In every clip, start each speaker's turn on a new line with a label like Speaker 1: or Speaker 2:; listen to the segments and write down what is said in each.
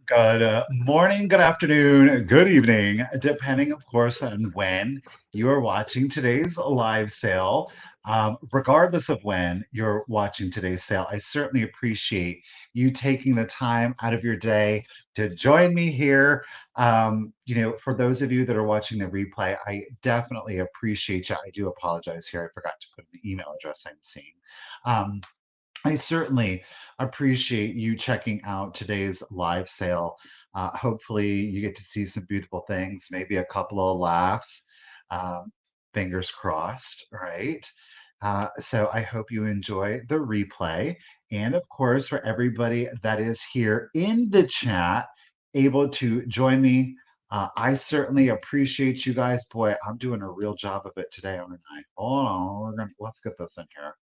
Speaker 1: Good morning, good afternoon, good evening, depending, of course, on when you are watching today's live sale. Regardless of when you're watching today's sale, I certainly appreciate you taking the time out of your day to join me here. For those of you that are watching the replay, I definitely appreciate you. I do apologize here. I forgot to put the email address I'm seeing. Um, I certainly appreciate you checking out today's live sale. Hopefully, you get to see some beautiful things, maybe a couple of laughs. Um, Fingers crossed, right? So I hope you enjoy the replay. And of course, for everybody that is here in the chat, able to join me, I certainly appreciate you guys. Boy, I'm doing a real job of it today, aren't I? Hold on, let's get this in here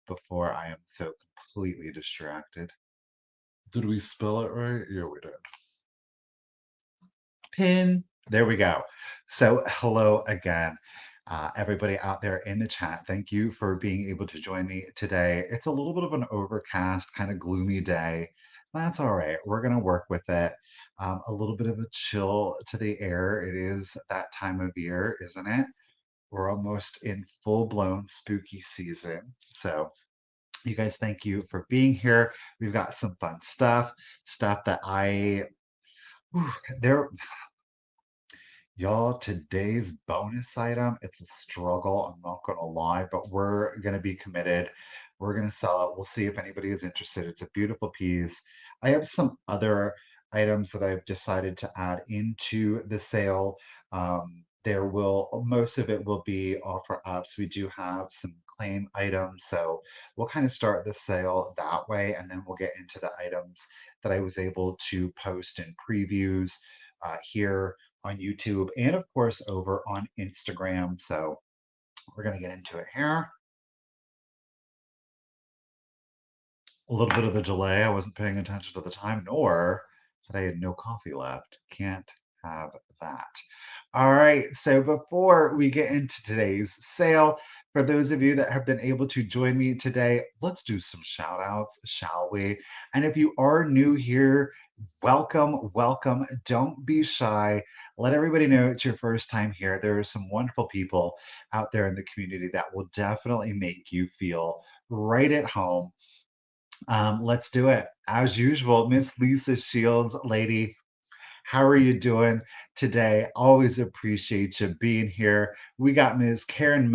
Speaker 1: before I am so completely distracted. Did we spell it right? Yeah, we did. Pin. There we go. So, hello again, everybody out there in the chat. Thank you for being able to join me today. It's a little bit of an overcast, kind of gloomy day. That's all right. We're going to work with it. A little bit of a chill to the air. It is that time of year, isn't it? We're almost in full blown spooky season. So, you guys, thank you for being here. We've got some fun stuff that whew, there, y'all. Today's bonus item, it's a struggle. I'm not gonna lie, but we're gonna be committed. We're gonna sell it. We'll see if anybody is interested. It's a beautiful piece. I have some other items that I've decided to add into the sale. Most of it will be offer ups. We do have some claim items, so we'll kind of start the sale that way, and then we'll get into the items that I was able to post in previews here on YouTube and, of course, over on Instagram. So we're going to get into it here. A little bit of the delay. I wasn't paying attention to the time, nor that I had no coffee left. Can't have that. All right. So before we get into today's sale, for those of you that have been able to join me today, let's do some shout outs, shall we? And if you are new here, welcome, welcome. Don't be shy. Let everybody know it's your first time here. There are some wonderful people out there in the community that will definitely make you feel right at home. Let's do it. As usual, Miss Lisa Shields, lady, how are you doing today? Always appreciate you being here. We got Ms. Karen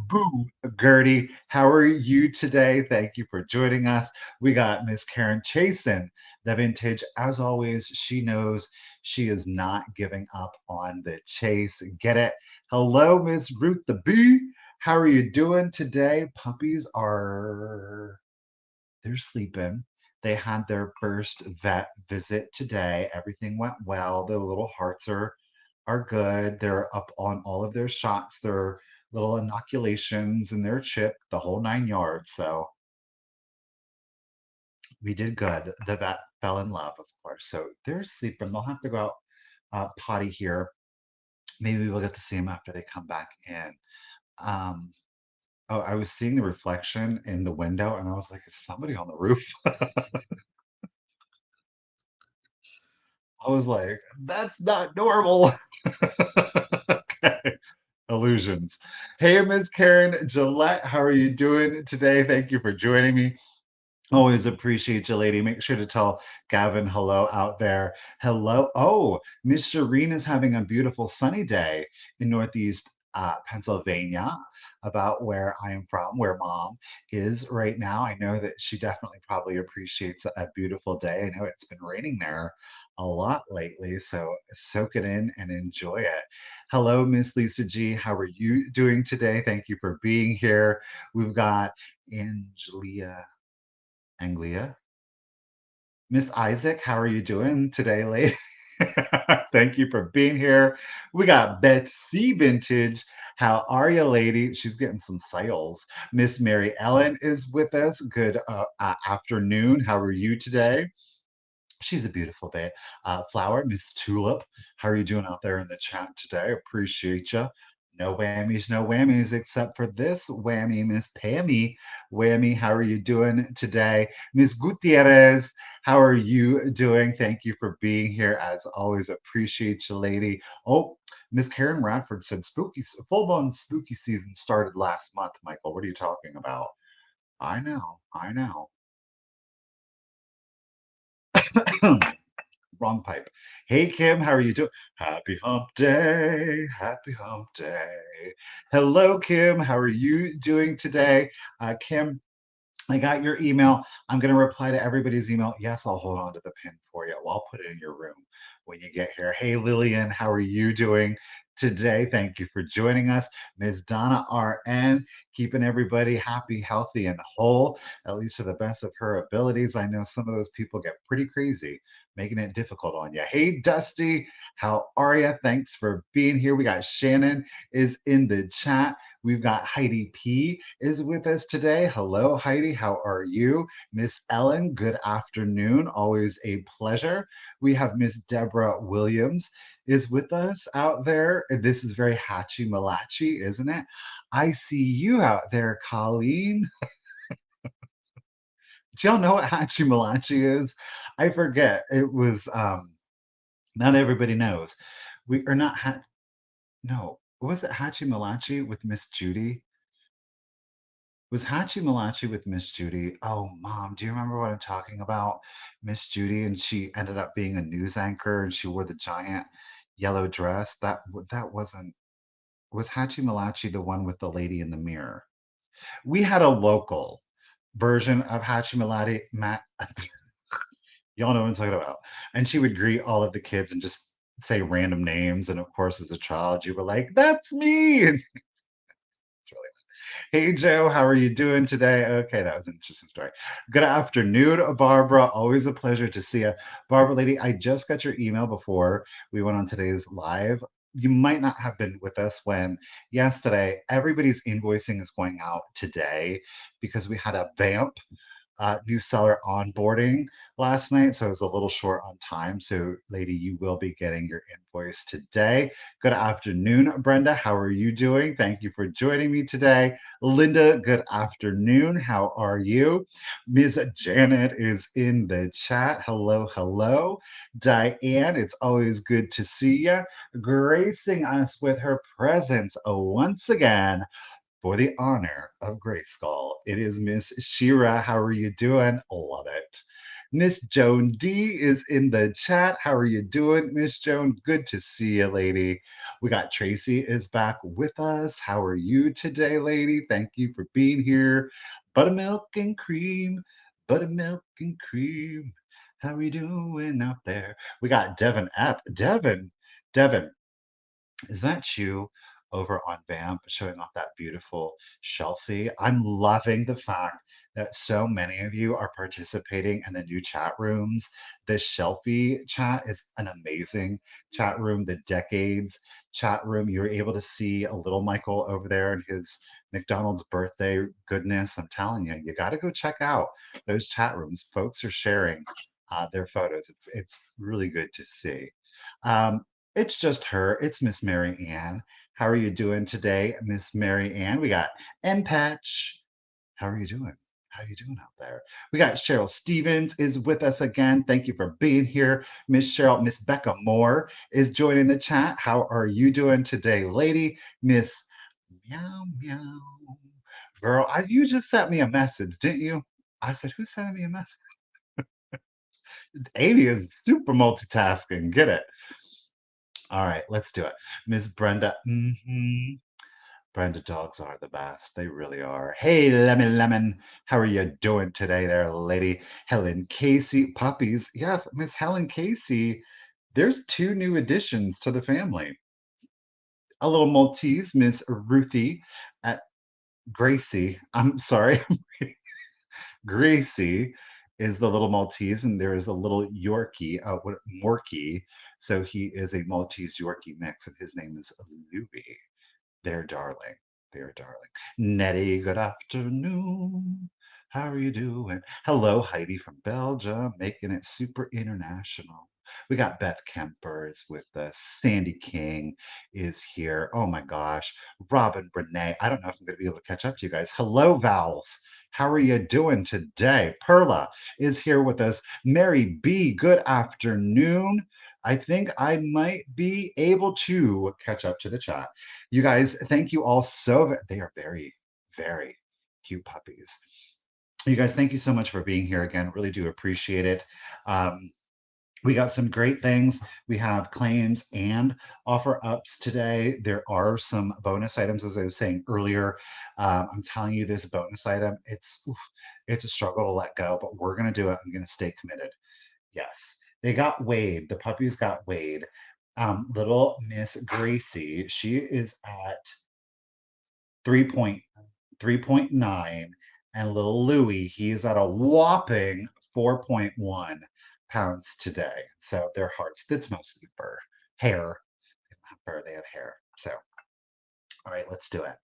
Speaker 1: Boo Gertie. How are you today? Thank you for joining us. We got Miss Karen Chasen, the vintage. As always, she knows she is not giving up on the chase. Get it? Hello, Miss Ruth the Bee. How are you doing today? Puppies are they're sleeping. They had their first vet visit today. Everything went well. The little hearts are good. They're up on all of their shots, their little inoculations and their chip, the whole 9 yards. So we did good. The vet fell in love, of course. So they're sleeping. They'll have to go out potty here. Maybe we'll get to see them after they come back in. Um, oh, I was seeing the reflection in the window and I was like, is somebody on the roof? I was like, that's not normal. Okay. Illusions. Hey, Miss Karen Gillette, how are you doing today? Thank you for joining me. Always appreciate you, lady. Make sure to tell Gavin hello out there. Hello. Oh, Miss Shireen is having a beautiful sunny day in Northeast Pennsylvania, about where I am from, where mom is right now. I know that she definitely probably appreciates a beautiful day. I know it's been raining there a lot lately, so soak it in and enjoy it. Hello, Miss Lisa G. How are you doing today? Thank you for being here. We've got Angelia. Anglia. Miss Isaac, how are you doing today, lady? Thank you for being here. We got Beth C. Vintage. How are you, lady? She's getting some sales. Miss Mary Ellen is with us. Good afternoon. How are you today? She's a beautiful day. Flower, Miss Tulip. How are you doing out there in the chat today? Appreciate you. No whammies, no whammies, except for this whammy, Miss Pammy. Whammy, how are you doing today? Miss Gutierrez, how are you doing? Thank you for being here. As always, appreciate you, lady. Oh, Miss Karen Radford said full blown spooky season started last month, Michael. What are you talking about? I know, I know. Wrong pipe. Hey, Kim, how are you doing? Happy hump day. Happy hump day. Hello, Kim. How are you doing today? Kim, I got your email. I'm going to reply to everybody's email. Yes, I'll hold on to the pin for you. Well, I'll put it in your room when you get here. Hey, Lillian, how are you doing today? Thank you for joining us. Ms. Donna RN, keeping everybody happy, healthy, and whole, at least to the best of her abilities. I know some of those people get pretty crazy, making it difficult on you. Hey, Dusty, how are you? Thanks for being here. We got Shannon is in the chat. We've got Heidi P is with us today. Hello, Heidi. How are you? Miss Ellen, good afternoon. Always a pleasure. We have Miss Deborah Williams is with us out there. This is very Hachi Malachi, isn't it? I see you out there, Colleen. Do y'all know what Hachi Malachi is? I forget. It was not everybody knows. We are not no. Was it Hachi Malachi with Miss Judy? Was Hachi Malachi with Miss Judy? Oh, mom, do you remember what I'm talking about? Miss Judy, and she ended up being a news anchor, and she wore the giant yellow dress. That wasn't. Was Hachi Malachi the one with the lady in the mirror? We had a local version of Hachi Malachi. Y'all know what I'm talking about. And she would greet all of the kids and just say random names. And of course, as a child, you were like, "That's me!" And it's really Hey Joe, how are you doing today? Okay, that was an interesting story. Good afternoon, Barbara. Always a pleasure to see you. Barbara lady, I just got your email before we went on today's live. You might not have been with us when yesterday everybody's invoicing is going out today because we had a vamp new seller onboarding last night, so I was a little short on time. So, lady, you will be getting your invoice today. Good afternoon, Brenda. How are you doing? Thank you for joining me today. Linda, good afternoon. How are you? Ms. Janet is in the chat. Hello, hello. Diane, it's always good to see you, gracing us with her presence once again for the honor of Grayskull. It is Miss Shira. How are you doing? Love it. Miss Joan D is in the chat. How are you doing, Miss Joan? Good to see you, lady. We got Tracy is back with us. How are you today, lady? Thank you for being here. Buttermilk and cream, buttermilk and cream. How are you doing out there? We got Devin F. Devin, is that you over on Vamp showing off that beautiful shelfie? I'm loving the fact that so many of you are participating in the new chat rooms. The shelfie chat is an amazing chat room. The decades chat room, you're able to see a little Michael over there and his McDonald's birthday goodness. I'm telling you, you got to go check out those chat rooms. Folks are sharing their photos. It's really good to see. It's just her. It's Miss Mary Ann. How are you doing today, Miss Mary Ann? We got M Patch. How are you doing? How are you doing out there? We got Cheryl Stevens is with us again. Thank you for being here. Miss Cheryl, Miss Becca Moore is joining the chat. How are you doing today, lady? Miss Meow Meow. Girl, you just sent me a message, didn't you? I said, who's sending me a message? Amy is super multitasking. Get it? All right, let's do it. Miss Brenda. Brenda dogs are the best. They really are. Hey, Lemon Lemon. How are you doing today there, lady? Helen Casey. Puppies. Yes, Miss Helen Casey. There's two new additions to the family. A little Maltese, Miss Ruthie at Gracie. I'm sorry. Gracie is the little Maltese, and there is a little Yorkie, Morkie. So he is a Maltese Yorkie mix, and his name is Louie. They're darling. They're darling. Nettie, good afternoon. How are you doing? Hello, Heidi from Belgium, making it super international. We got Beth Kemper is with us. Sandy King is here. Oh my gosh. Robin Renee. I don't know if I'm going to be able to catch up to you guys. Hello, Vowels. How are you doing today? Perla is here with us. Mary B, good afternoon. I think I might be able to catch up to the chat. You guys, thank you all they are very, very cute puppies. You guys, thank you so much for being here again. Really do appreciate it. Um, we got some great things. We have claims and offer ups today. There are some bonus items, as I was saying earlier. I'm telling you, this bonus item, it's a struggle to let go, but we're gonna do it. I'm gonna stay committed. Yes, they got Wade. The puppies got Wade. Little Miss Gracie, she is at 3.9, and little Louis, he is at a whopping 4.1 pounds today. So their hearts, that's mostly fur, hair. They don't have fur, they have hair. So, all right, let's do it.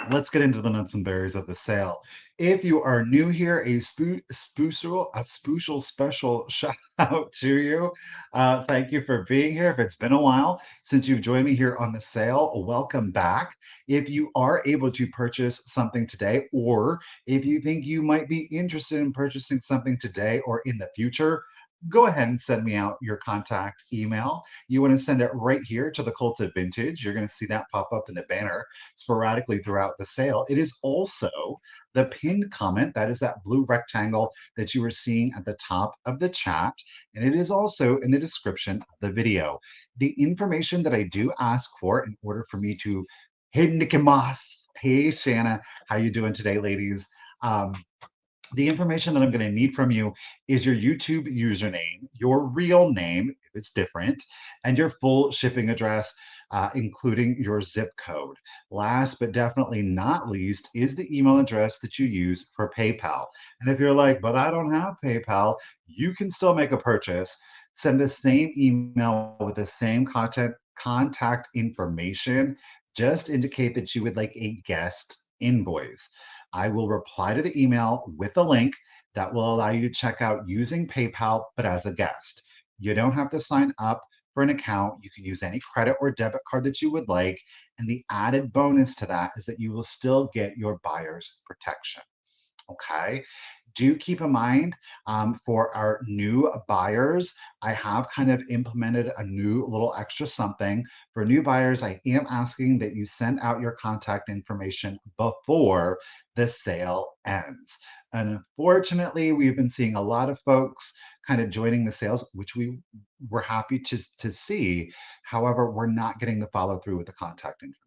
Speaker 1: Let's get into the nuts and berries of the sale. If you are new here, a special shout out to you. Thank you for being here. If it's been a while since you've joined me here on the sale, welcome back. If you are able to purchase something today, or if you think you might be interested in purchasing something today or in the future, go ahead and send me out your contact email. You want to send it right here to the Cult of Vintage. You're going to see that pop up in the banner sporadically throughout the sale. It is also the pinned comment. That is that blue rectangle that you are seeing at the top of the chat. And it is also in the description of the video. The information that I do ask for in order for me to hey Nikimas. Hey Shanna, how you doing today, ladies? Um, the information that I'm going to need from you is your YouTube username, your real name, if it's different, and your full shipping address, including your zip code. Last but definitely not least is the email address that you use for PayPal. And if you're like, but I don't have PayPal, you can still make a purchase. Send the same email with the same contact information. Just indicate that you would like a guest invoice. I will reply to the email with a link that will allow you to check out using PayPal, but as a guest. You don't have to sign up for an account. You can use any credit or debit card that you would like. And the added bonus to that is that you will still get your buyer's protection. Okay. Do keep in mind for our new buyers, I have kind of implemented a new little extra something. For new buyers, I am asking that you send out your contact information before the sale ends. And unfortunately, we've been seeing a lot of folks kind of joining the sales, which we were happy to see. However, we're not getting the follow through with the contact information.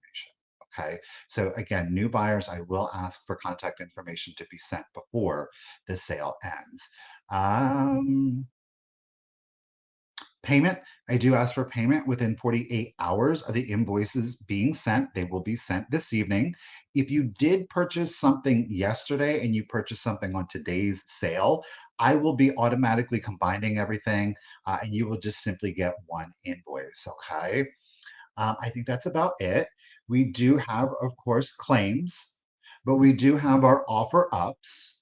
Speaker 1: Okay. So again, new buyers, I will ask for contact information to be sent before the sale ends. Um, Payment, I do ask for payment within 48 hours of the invoices being sent. They will be sent this evening. If you did purchase something yesterday and you purchased something on today's sale, I will be automatically combining everything and you will just simply get one invoice. Okay. I think that's about it. We do have, of course, claims, but we do have our offer ups.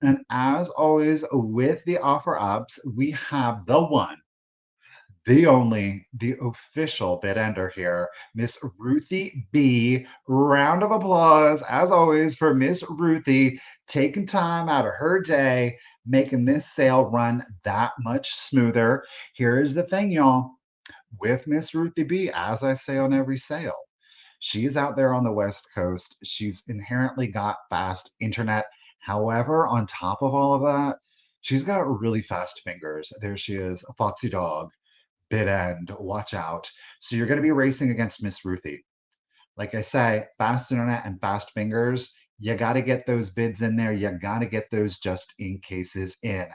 Speaker 1: And as always, with the offer ups, we have the one, the only, the official bid ender here, Miss Ruthie B. Round of applause, as always, for Miss Ruthie taking time out of her day, making this sale run that much smoother. Here is the thing, y'all, with Miss Ruthie B, as I say on every sale. She's out there on the West Coast. She's inherently got fast internet. However, on top of all of that, she's got really fast fingers. There she is, a foxy dog, bid end, watch out. So you're going to be racing against Miss Ruthie. Like I say, fast internet and fast fingers, you got to get those bids in there. You got to get those just in cases in.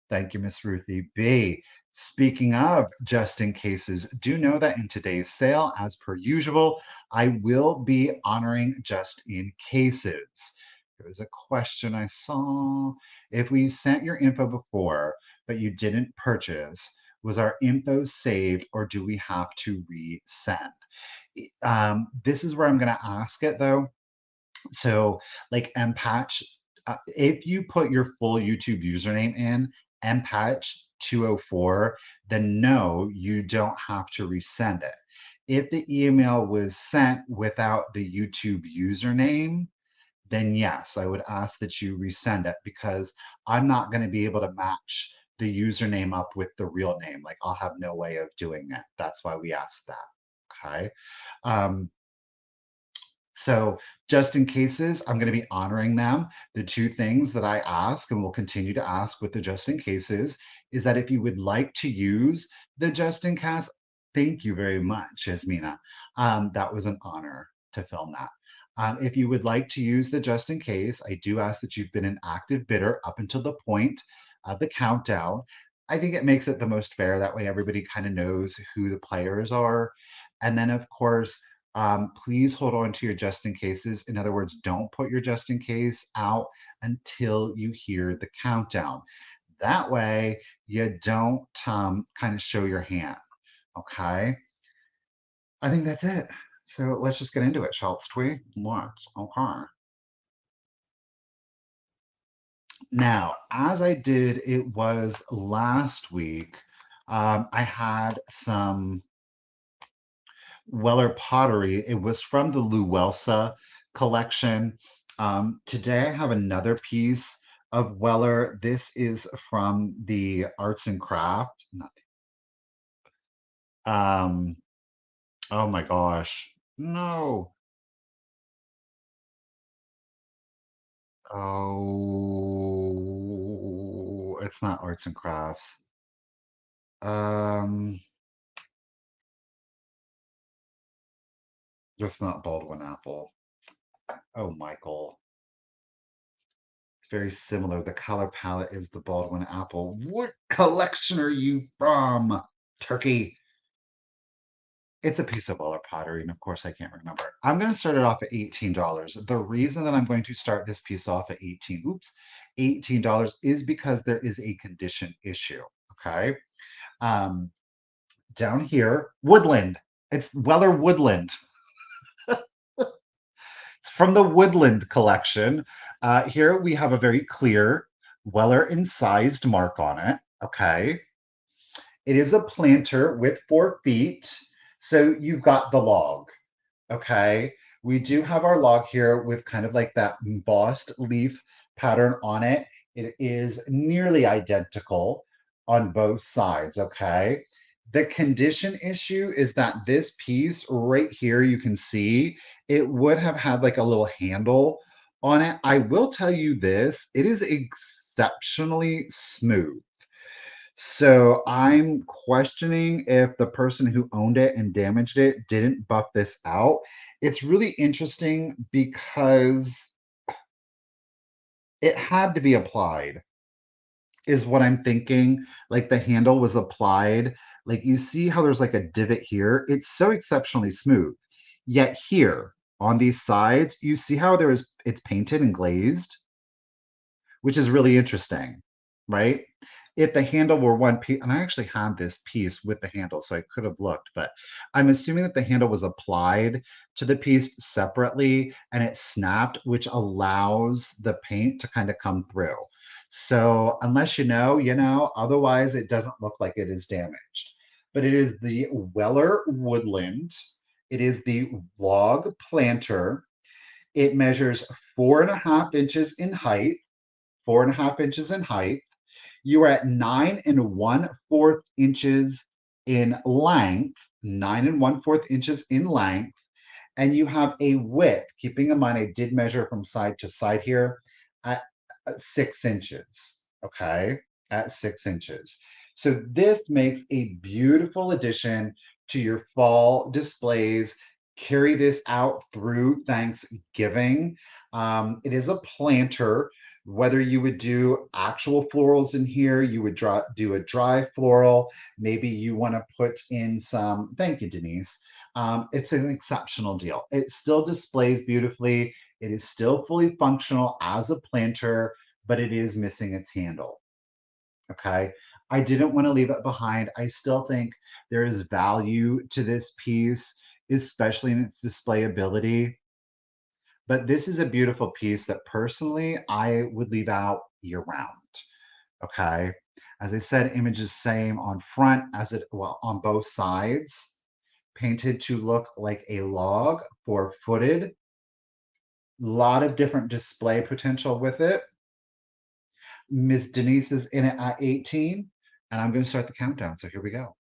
Speaker 1: Thank you, Miss Ruthie B. Speaking of just in cases, do know that in today's sale, as per usual, I will be honoring just in cases. There was a question I saw. If we sent your info before, but you didn't purchase, was our info saved or do we have to resend? This is where I'm going to ask it though. So, like Mpatch, if you put your full YouTube username in Mpatch 204, then no, you don't have to resend it. If the email was sent without the YouTube username, then yes, I would ask that you resend it because I'm not going to be able to match the username up with the real name. Like I'll have no way of doing it. That's why we asked that. Okay. Um, so just in cases, I'm going to be honoring them. The two things that I ask and will continue to ask with the just in cases is that if you would like to use the just in case, thank you very much, Yasmina. That was an honor to film that. If you would like to use the just in case, I do ask that you've been an active bidder up until the point of the countdown. I think it makes it the most fair. That way, everybody kind of knows who the players are. And then, of course, please hold on to your just in cases. In other words, don't put your just in case out until you hear the countdown. That way, you don't kind of show your hand. Okay. I think that's it. So let's just get into it, shall we? Let's. Okay. Now, as I did, it was last week. I had some Weller pottery. It was from the Luelsa collection. Today I have another piece of Weller. This is from the Arts and Craft. Um, oh my gosh. No. Oh, it's not Arts and Crafts. Um, it's not Baldwin Apple. Oh, Michael. It's very similar. The color palette is the Baldwin Apple. What collection are you from? Turkey. It's a piece of Weller pottery, and of course I can't remember. I'm going to start it off at $18. The reason that I'm going to start this piece off at $18 is because there is a condition issue. Okay. Um, Down here, Woodland. It's Weller Woodland. It's from the Woodland collection. Here we have a very clear Weller incised mark on it. Okay. It is a planter with 4 feet. So you've got the log. Okay. We do have our log here with kind of like that embossed leaf pattern on it. It is nearly identical on both sides. Okay. The condition issue is that this piece right here, you can see it would have had like a little handle on it. I will tell you this, it is exceptionally smooth. So I'm questioning if the person who owned it and damaged it didn't buff this out. It's really interesting because it had to be applied, is what I'm thinking. Like the handle was applied. Like you see how there's like a divot here. It's so exceptionally smooth. Yet here on these sides, you see how it's painted and glazed, which is really interesting, right? If the handle were one piece, and I actually had this piece with the handle, so I could have looked, but I'm assuming that the handle was applied to the piece separately and it snapped, which allows the paint to kind of come through. So unless you know, otherwise it doesn't look like it is damaged. But it is the Weller Woodland. It is the log planter. It measures 4.5 inches in height, 4.5 inches in height. You are at 9 1/4 inches in length, 9 1/4 inches in length, and you have a width, keeping in mind I did measure from side to side here, at 6 inches. Okay, at 6 inches. So this makes a beautiful addition to your fall displays. Carry this out through Thanksgiving. It is a planter. Whether you would do actual florals in here, you would do a dry floral. Maybe you want to put in some, thank you, Denise. It's an exceptional deal. It still displays beautifully. It is still fully functional as a planter, but it is missing its handle. Okay. I didn't want to leave it behind. I still think there is value to this piece, especially in its display ability. but this is a beautiful piece that personally I would leave out year round. Okay. As I said, image is same on front as it, well, on both sides, painted to look like a log, 4-footed. Lot of different display potential with it. Miss Denise is in it at 18, and I'm going to start the countdown. So here we go.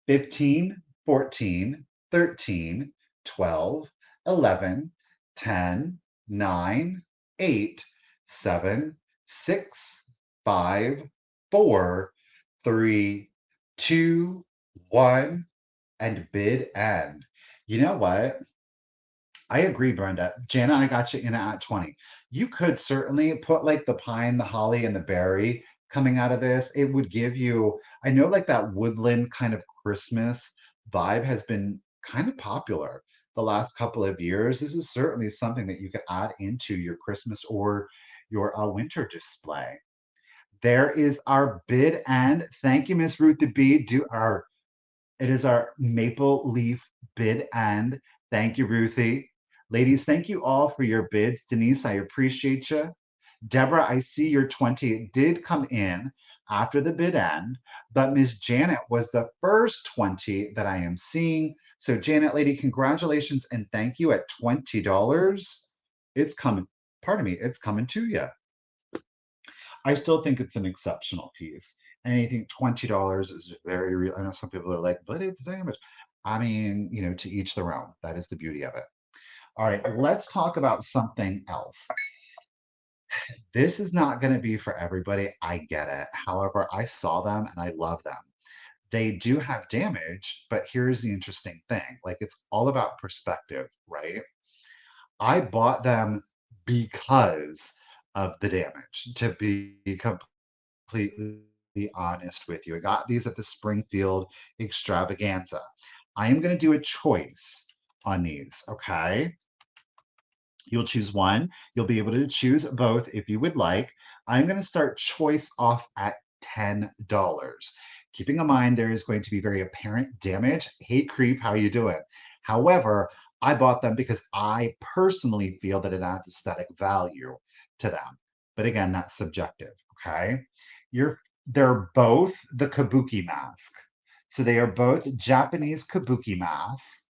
Speaker 1: 15, 14, 13, 12, 11, 10, 9, 8, 7, 6, 5, 4, 3, 2, 1, and bid end. You know what? I agree, Brenda. Jana, I got you in at 20. You could certainly put like the pine, the holly, and the berry coming out of this. It would give you, I know like that woodland kind of Christmas vibe has been kind of popular the last couple of years. This is certainly something that you could add into your Christmas or your winter display. There is our bid and thank you, Miss Ruth the Bee. It is our maple leaf bid and thank you, Ruthie. Ladies, thank you all for your bids. Denise, I appreciate you. Deborah, I see your 20 did come in after the bid end, but Miss Janet was the first 20 that I am seeing. So Janet, lady, congratulations and thank you at $20. It's coming, pardon me, it's coming to you. I still think it's an exceptional piece. Anything $20 is very real. I know some people are like, but it's damaged. I mean, to each their own. That is the beauty of it. All right, let's talk about something else. This is not going to be for everybody. I get it. However, I saw them and I love them. They do have damage, but here's the interesting thing. Like it's all about perspective, right? I bought them because of the damage, to be completely honest with you. I got these at the Springfield extravaganza. I am going to do a choice on these, okay? You'll choose one. You'll be able to choose both if you would like. I'm going to start choice off at $10. Keeping in mind there is going to be very apparent damage. Hey creep, how you doing? However, I bought them because I personally feel that it adds aesthetic value to them. But again, that's subjective, okay? They're both the kabuki mask. So they are both Japanese kabuki masks.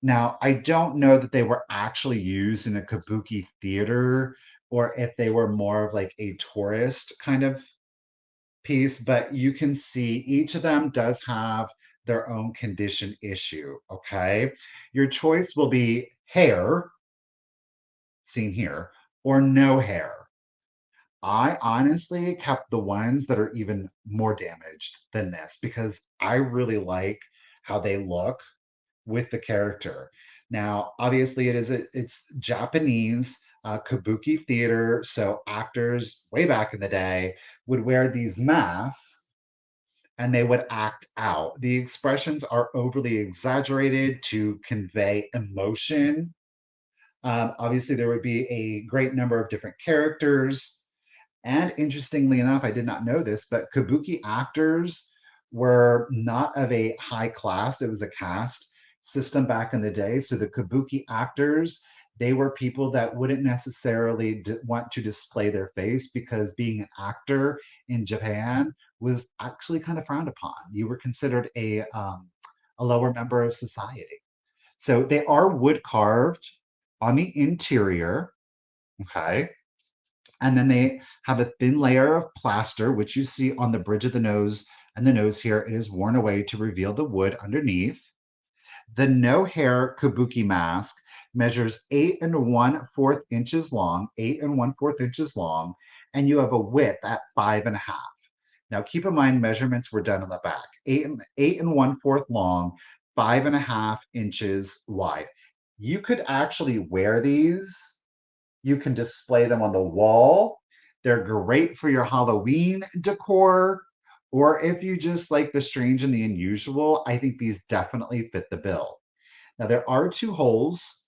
Speaker 1: Now, I don't know that they were actually used in a kabuki theater or if they were more of like a tourist kind of piece, but you can see each of them does have their own condition issue, okay? Your choice will be hair, seen here, or no hair. I honestly kept the ones that are even more damaged than this because I really like how they look with the character. Now, obviously, it's Japanese kabuki theater, so actors way back in the day would wear these masks and they would act out. The expressions are overly exaggerated to convey emotion. Obviously, there would be a great number of different characters. And interestingly enough, I did not know this, but kabuki actors were not of a high class. It was a caste system back in the day. So the kabuki actors, they were people that wouldn't necessarily want to display their face because being an actor in Japan was actually kind of frowned upon. You were considered a lower member of society. So they are wood carved on the interior. Okay. And then they have a thin layer of plaster, which you see on the bridge of the nose and the nose here. It is worn away to reveal the wood underneath. The no hair kabuki mask measures 8 1/4 inches long, 8 1/4 inches long, and you have a width at 5.5. Now keep in mind measurements were done on the back. 8 1/4 long, 5.5 inches wide. You could actually wear these. You can display them on the wall. They're great for your Halloween decor. Or if you just like the strange and the unusual, I think these definitely fit the bill. Now, there are two holes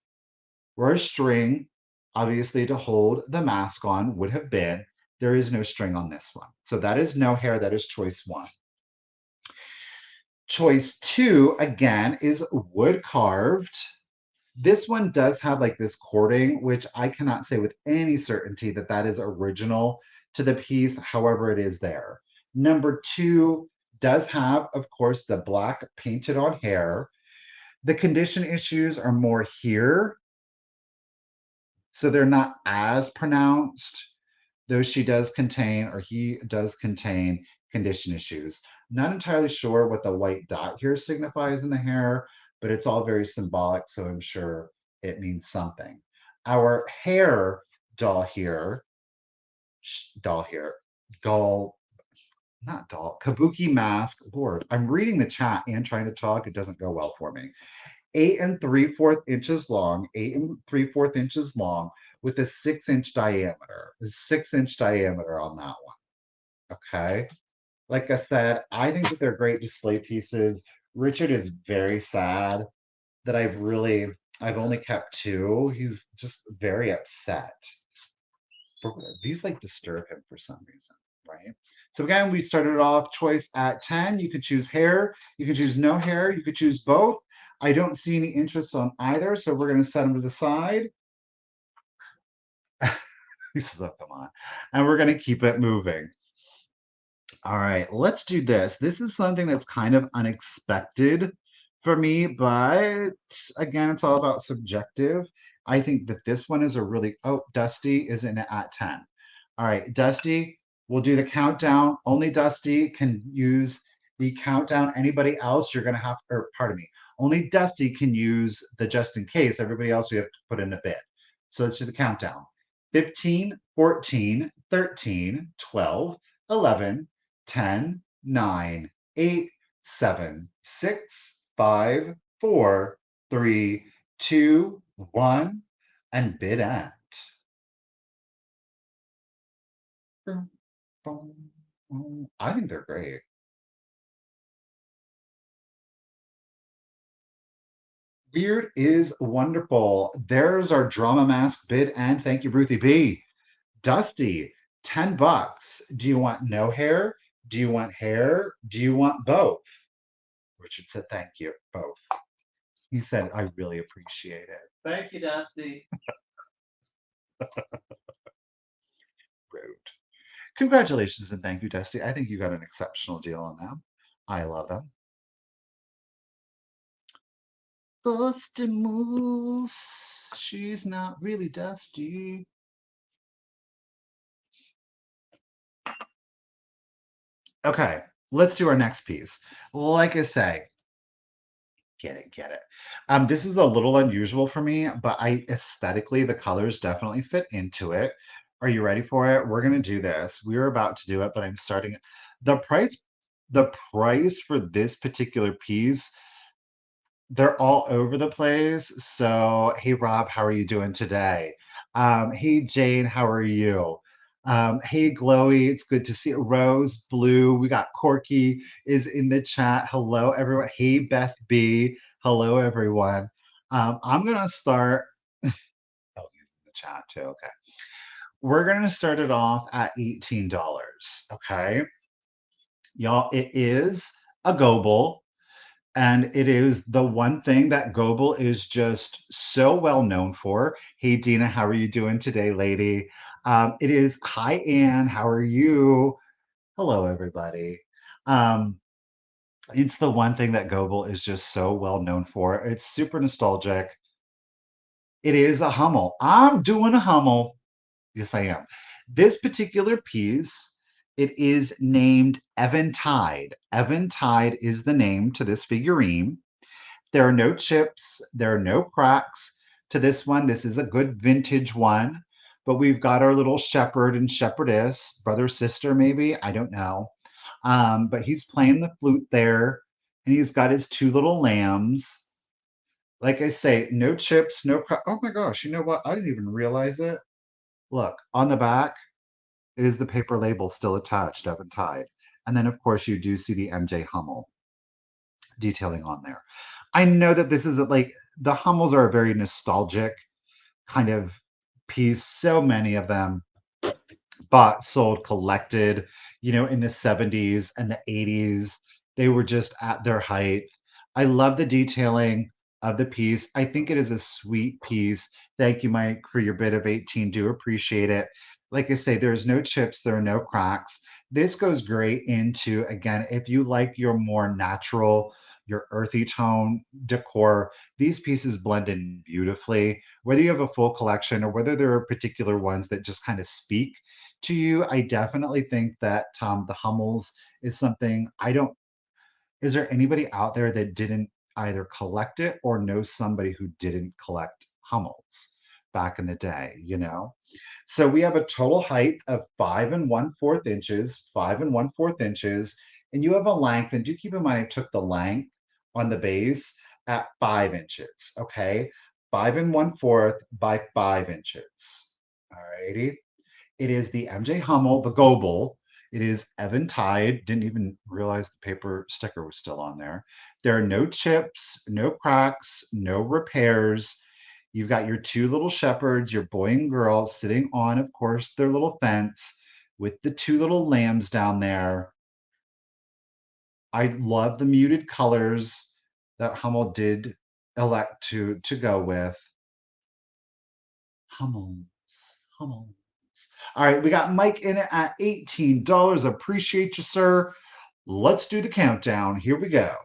Speaker 1: where a string, obviously, to hold the mask on would have been. There is no string on this one. So that is no hair. That is choice one. Choice two, again, is wood carved. This one does have like this cording, which I cannot say with any certainty that that is original to the piece. However, it is there. Number two does have, of course, the black painted on hair. The condition issues are more here, so they're not as pronounced, though she does contain, or he does contain, condition issues. Not entirely sure what the white dot here signifies in the hair, but it's all very symbolic, so I'm sure it means something. Our hair doll here, doll here, doll, not doll, kabuki mask. Lord, I'm reading the chat and trying to talk. It doesn't go well for me. 8 3/4 inches long, 8 3/4 inches long with a 6 inch diameter, a 6 inch diameter on that one. Okay. Like I said, I think that they're great display pieces. Richard is very sad that I've only kept two. He's just very upset. These like disturb him for some reason, right? So again, we started off choice at 10. You could choose hair, you could choose no hair, you could choose both. I don't see any interest on either, so we're going to set them to the side. He says, oh, come on. And we're going to keep it moving. All right, let's do this. This is something that's kind of unexpected for me, but again, it's all about subjective. I think that this one is a really, oh, Dusty is in it at 10. All right, Dusty, we'll do the countdown. Only Dusty can use the countdown. Anybody else, you're going to have, or pardon me, only Dusty can use the just in case. Everybody else, we have to put in a bid. So let's do the countdown. 15, 14, 13, 12, 11, 10, 9, 8, 7, 6, 5, 4, 3, 2, 1, and bid end. I think they're great. Weird is wonderful. There's our drama mask bid and thank you, Ruthie B. Dusty, $10. Do you want no hair? Do you want hair? Do you want both? Richard said, thank you, both. He said, I really appreciate it.
Speaker 2: Thank you, Dusty.
Speaker 1: Rude. Congratulations and thank you, Dusty. I think you got an exceptional deal on them. I love them. Dusty Moose. She's not really Dusty. Okay, let's do our next piece. Like I say, get it, get it. This is a little unusual for me, but I aesthetically, the colors definitely fit into it. Are you ready for it? We're gonna do this. We're about to do it, but I'm starting. The price, the price for this particular piece, they're all over the place. So, hey Rob, how are you doing today? Hey Jane, how are you? Hey Glowy, it's good to see you. Rose, Blue, we got Corky is in the chat. Hello everyone. Hey Beth B, hello everyone. I'm gonna start. Oh, he's in the chat too. Okay, we're gonna start it off at $18. Okay, y'all, it is a Goble. And it is the one thing that Goble is just so well known for. Hey, Dina, how are you doing today, lady? It is, hi, Anne, how are you? Hello, everybody. Um, it's the one thing that Goble is just so well known for. It's super nostalgic. It is a Hummel. I'm doing a Hummel. Yes, I am. This particular piece, it is named Eventide. Eventide is the name to this figurine. There are no chips, there are no cracks to this one. This is a good vintage one, but we've got our little shepherd and shepherdess, brother, sister, maybe, I don't know. But he's playing the flute there, and he's got his two little lambs. Like I say, no chips, no crack. Oh my gosh, you know what? I didn't even realize it. Look, on the back is the paper label still attached, Eventide. And then, of course, you do see the MJ Hummel detailing on there. I know that this is like the Hummels are a very nostalgic kind of piece. So many of them bought, sold, collected, in the 70s and the 80s. They were just at their height. I love the detailing of the piece. I think it is a sweet piece. Thank you, Mike, for your bid of 18. Do appreciate it. Like I say, there's no chips, there are no cracks. This goes great into, again, if you like your more natural, your earthy tone decor, these pieces blend in beautifully. Whether you have a full collection or whether there are particular ones that just kind of speak to you, I definitely think that the Hummels is something I don't. Is there anybody out there that didn't either collect it or know somebody who didn't collect Hummels back in the day, you know? So we have a total height of 5 1/4 inches, 5 1/4 inches, and you have a length, and do keep in mind I took the length on the base at 5 inches, okay? 5 1/4 by 5 inches. All righty. It is the MJ Hummel, the Goebel. It is Eventide. Didn't even realize the paper sticker was still on there. There are no chips, no cracks, no repairs. You've got your two little shepherds, your boy and girl, sitting on, of course, their little fence with the two little lambs down there. I love the muted colors that Hummel did elect to go with. Hummels, Hummels. All right, we got Mike in it at $18. Appreciate you, sir. Let's do the countdown. Here we go.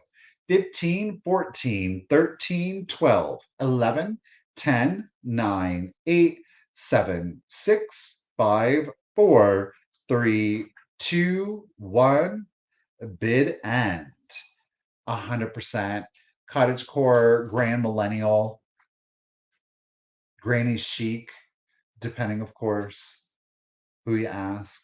Speaker 1: 15, 14, 13, 12, 11, 10, 9, 8, 7, 6, 5, 4, 3, 2, 1. Bid end. 100%. Cottagecore, Grand Millennial, Granny Chic, depending, of course, who you ask.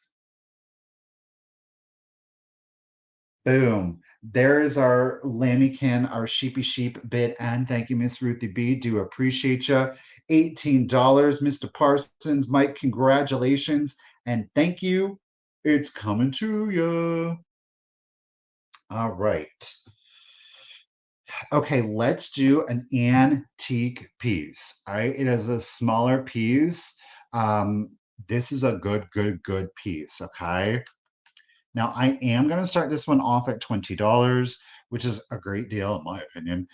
Speaker 1: Boom. There is our Lambiekin, our sheepy sheep bid. And thank you, Miss Ruthie B. Do appreciate you. $18, Mr. Parsons. Mike, congratulations. And thank you. It's coming to you. All right. Okay, let's do an antique piece. All right. It is a smaller piece. This is a good piece. Okay. Now, I am going to start this one off at $20, which is a great deal, in my opinion.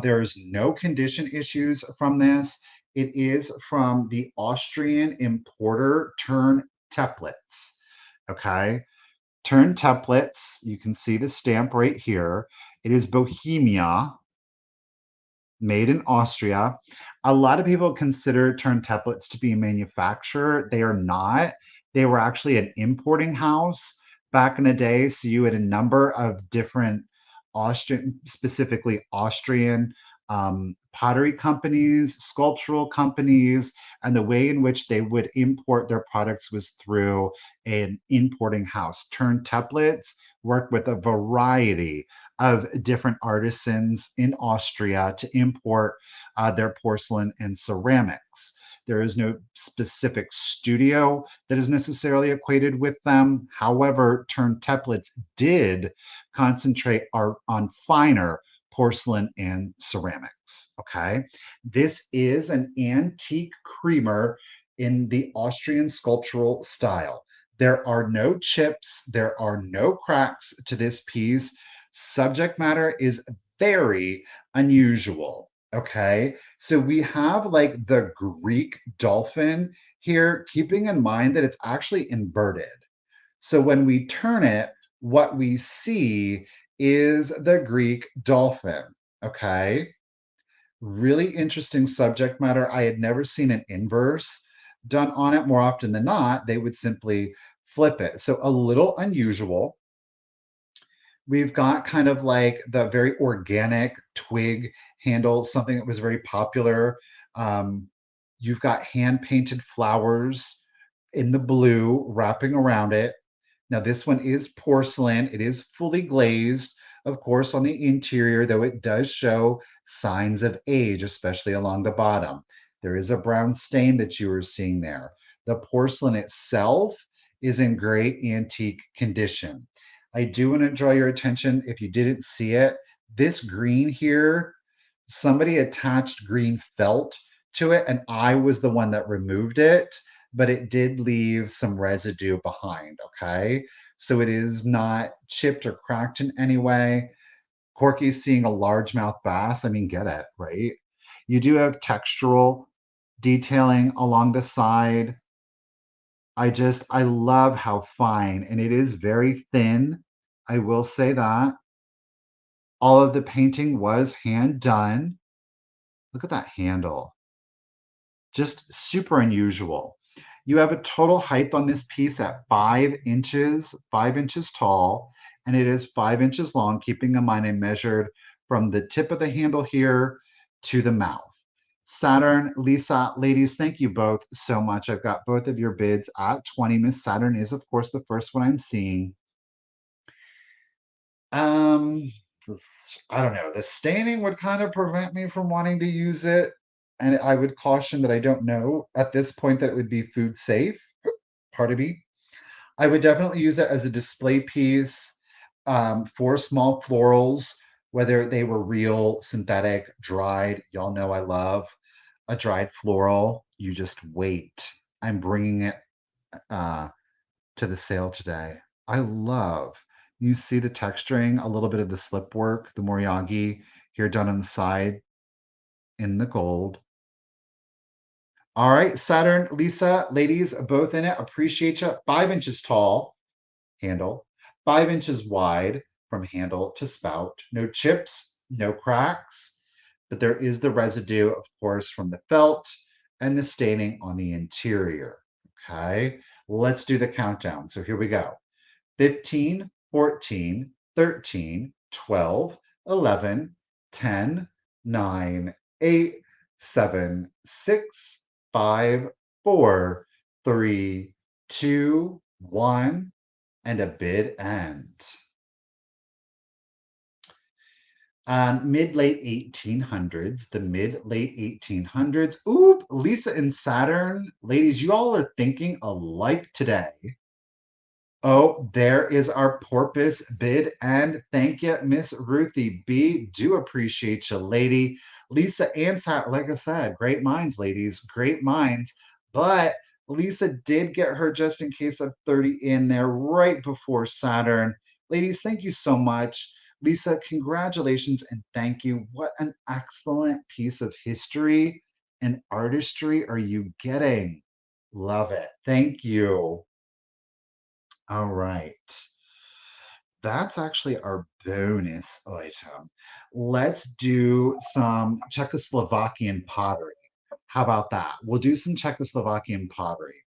Speaker 1: There's no condition issues from this. It is from the Austrian importer Turn Templates. Okay. Turn Templates. You can see the stamp right here. It is Bohemia, made in Austria. A lot of people consider Turn Templates to be a manufacturer. They are not. They were actually an importing house back in the day. So you had a number of different Austrian, specifically Austrian pottery companies, sculptural companies, and the way in which they would import their products was through an importing house. Turn Templates worked with a variety of different artisans in Austria to import their porcelain and ceramics. There is no specific studio that is necessarily equated with them. However, Turn Templates did concentrate on finer porcelain and ceramics. Okay. This is an antique creamer in the Austrian sculptural style. There are no chips, there are no cracks to this piece. Subject matter is very unusual. Okay. So we have like the Greek dolphin here, keeping in mind that it's actually inverted. So when we turn it, what we see is the Greek dolphin. Okay. Really interesting subject matter. I had never seen an inverse done on it. More often than not, they would simply flip it. So a little unusual. We've got kind of like the very organic twig handle, something that was very popular. You've got hand painted flowers in the blue wrapping around it. Now, this one is porcelain. It is fully glazed, of course, on the interior, though it does show signs of age, especially along the bottom. There is a brown stain that you are seeing there. The porcelain itself is in great antique condition. I do want to draw your attention, if you didn't see it, this green here, somebody attached green felt to it, and I was the one that removed it, but it did leave some residue behind, okay? So it is not chipped or cracked in any way. Corky's seeing a largemouth bass. I mean, get it, right? You do have textural detailing along the side. I love how fine, and it is very thin. I will say that. All of the painting was hand done. Look at that handle. Just super unusual. You have a total height on this piece at 5 inches, 5 inches tall, and it is 5 inches long, keeping in mind I measured from the tip of the handle here to the mouth. Saturn, Lisa, ladies, thank you both so much. I've got both of your bids at 20. Miss Saturn is, of course, the first one I'm seeing. Um, I don't know. The staining would kind of prevent me from wanting to use it. And I would caution that I don't know at this point that it would be food safe. Pardon me. I would definitely use it as a display piece for small florals, whether they were real, synthetic, dried. Y'all know I love a dried floral. You just wait. I'm bringing it uh, to the sale today. I love. You see the texturing, a little bit of the slip work, the Moriagi here done on the side in the gold. All right, Saturn, Lisa, ladies, both in it. Appreciate you. 5 inches tall handle, 5 inches wide from handle to spout. No chips, no cracks, but there is the residue, of course, from the felt and the staining on the interior. Okay, let's do the countdown. So here we go. 15, 14, 13, 12, 11, 10, 9, 8, 7, 6, 5, 4, 3, 2, 1, and a bid end. Mid-late 1800s, the mid-late 1800s. Oop, Lisa and Saturn. Ladies, you all are thinking alike today. Oh, there is our porpoise bid. And thank you, Miss Ruthie B. Do appreciate you, lady. Lisa and Sat, like I said, great minds, ladies, great minds. But Lisa did get her just in case of 30 in there right before Saturn. Ladies, thank you so much. Lisa, congratulations and thank you. What an excellent piece of history and artistry are you getting? Love it. Thank you. All right. That's actually our bonus item. Let's do some Czechoslovakian pottery. How about that? We'll do some Czechoslovakian pottery.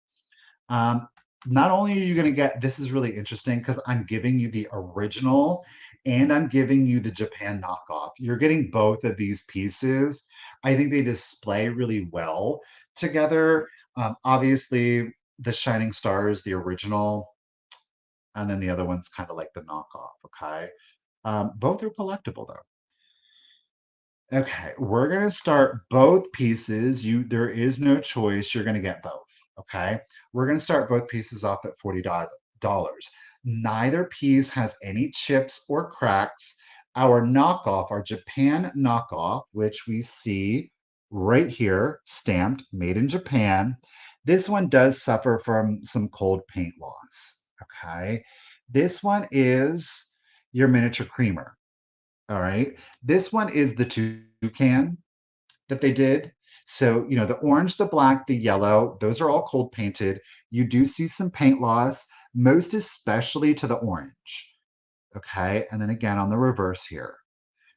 Speaker 1: Um, Not only are you going to get, this is really interesting because I'm giving you the original and I'm giving you the Japan knockoff. You're getting both of these pieces. I think they display really well together. Obviously, the Shining Stars, the original, and then the other one's kind of like the knockoff. Okay, both are collectible though. Okay, we're gonna start both pieces. There is no choice. You're gonna get both. Okay, we're gonna start both pieces off at $40. Neither piece has any chips or cracks. Our knockoff, our Japan knockoff, which we see right here, stamped, made in Japan. This one does suffer from some cold paint loss. Okay, this one is your miniature creamer. All right. This one is the toucan that they did. So, the orange, the black, the yellow, those are all cold painted. You do see some paint loss, most especially to the orange. Okay. And then again on the reverse here.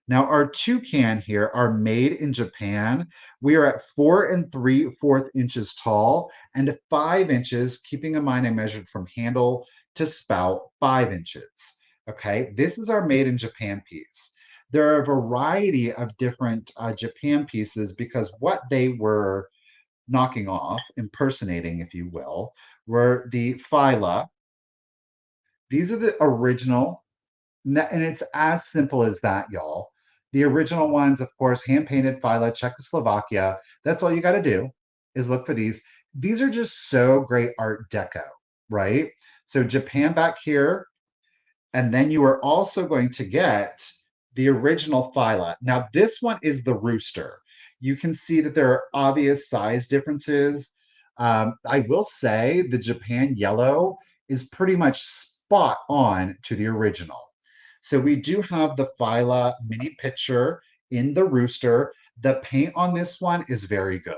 Speaker 1: Now, our toucan here are made in Japan. We are at 4 3/4 inches tall and 5 inches, keeping in mind I measured from handle to spout 5 inches. Okay, this is our made in Japan piece. There are a variety of different Japan pieces because what they were knocking off, impersonating, if you will, were the phyla. These are the original and it's as simple as that, y'all. The original ones, of course, hand painted phyla, Czechoslovakia. That's all you got to do is look for these. These are just so great art deco, right? So Japan back here, and then you are also going to get the original phyla. Now, this one is the rooster. You can see that there are obvious size differences. I will say the Japan yellow is pretty much spot on to the original. So we do have the Phyla mini pitcher in the rooster. The paint on this one is very good.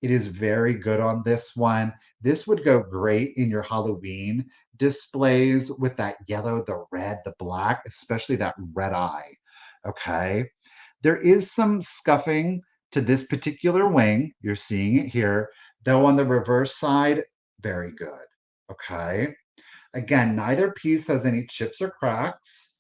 Speaker 1: It is very good on this one. This would go great in your Halloween displays with that yellow, the red, the black, especially that red eye. Okay. There is some scuffing to this particular wing. You're seeing it here, though on the reverse side, very good. Okay. Again, neither piece has any chips or cracks.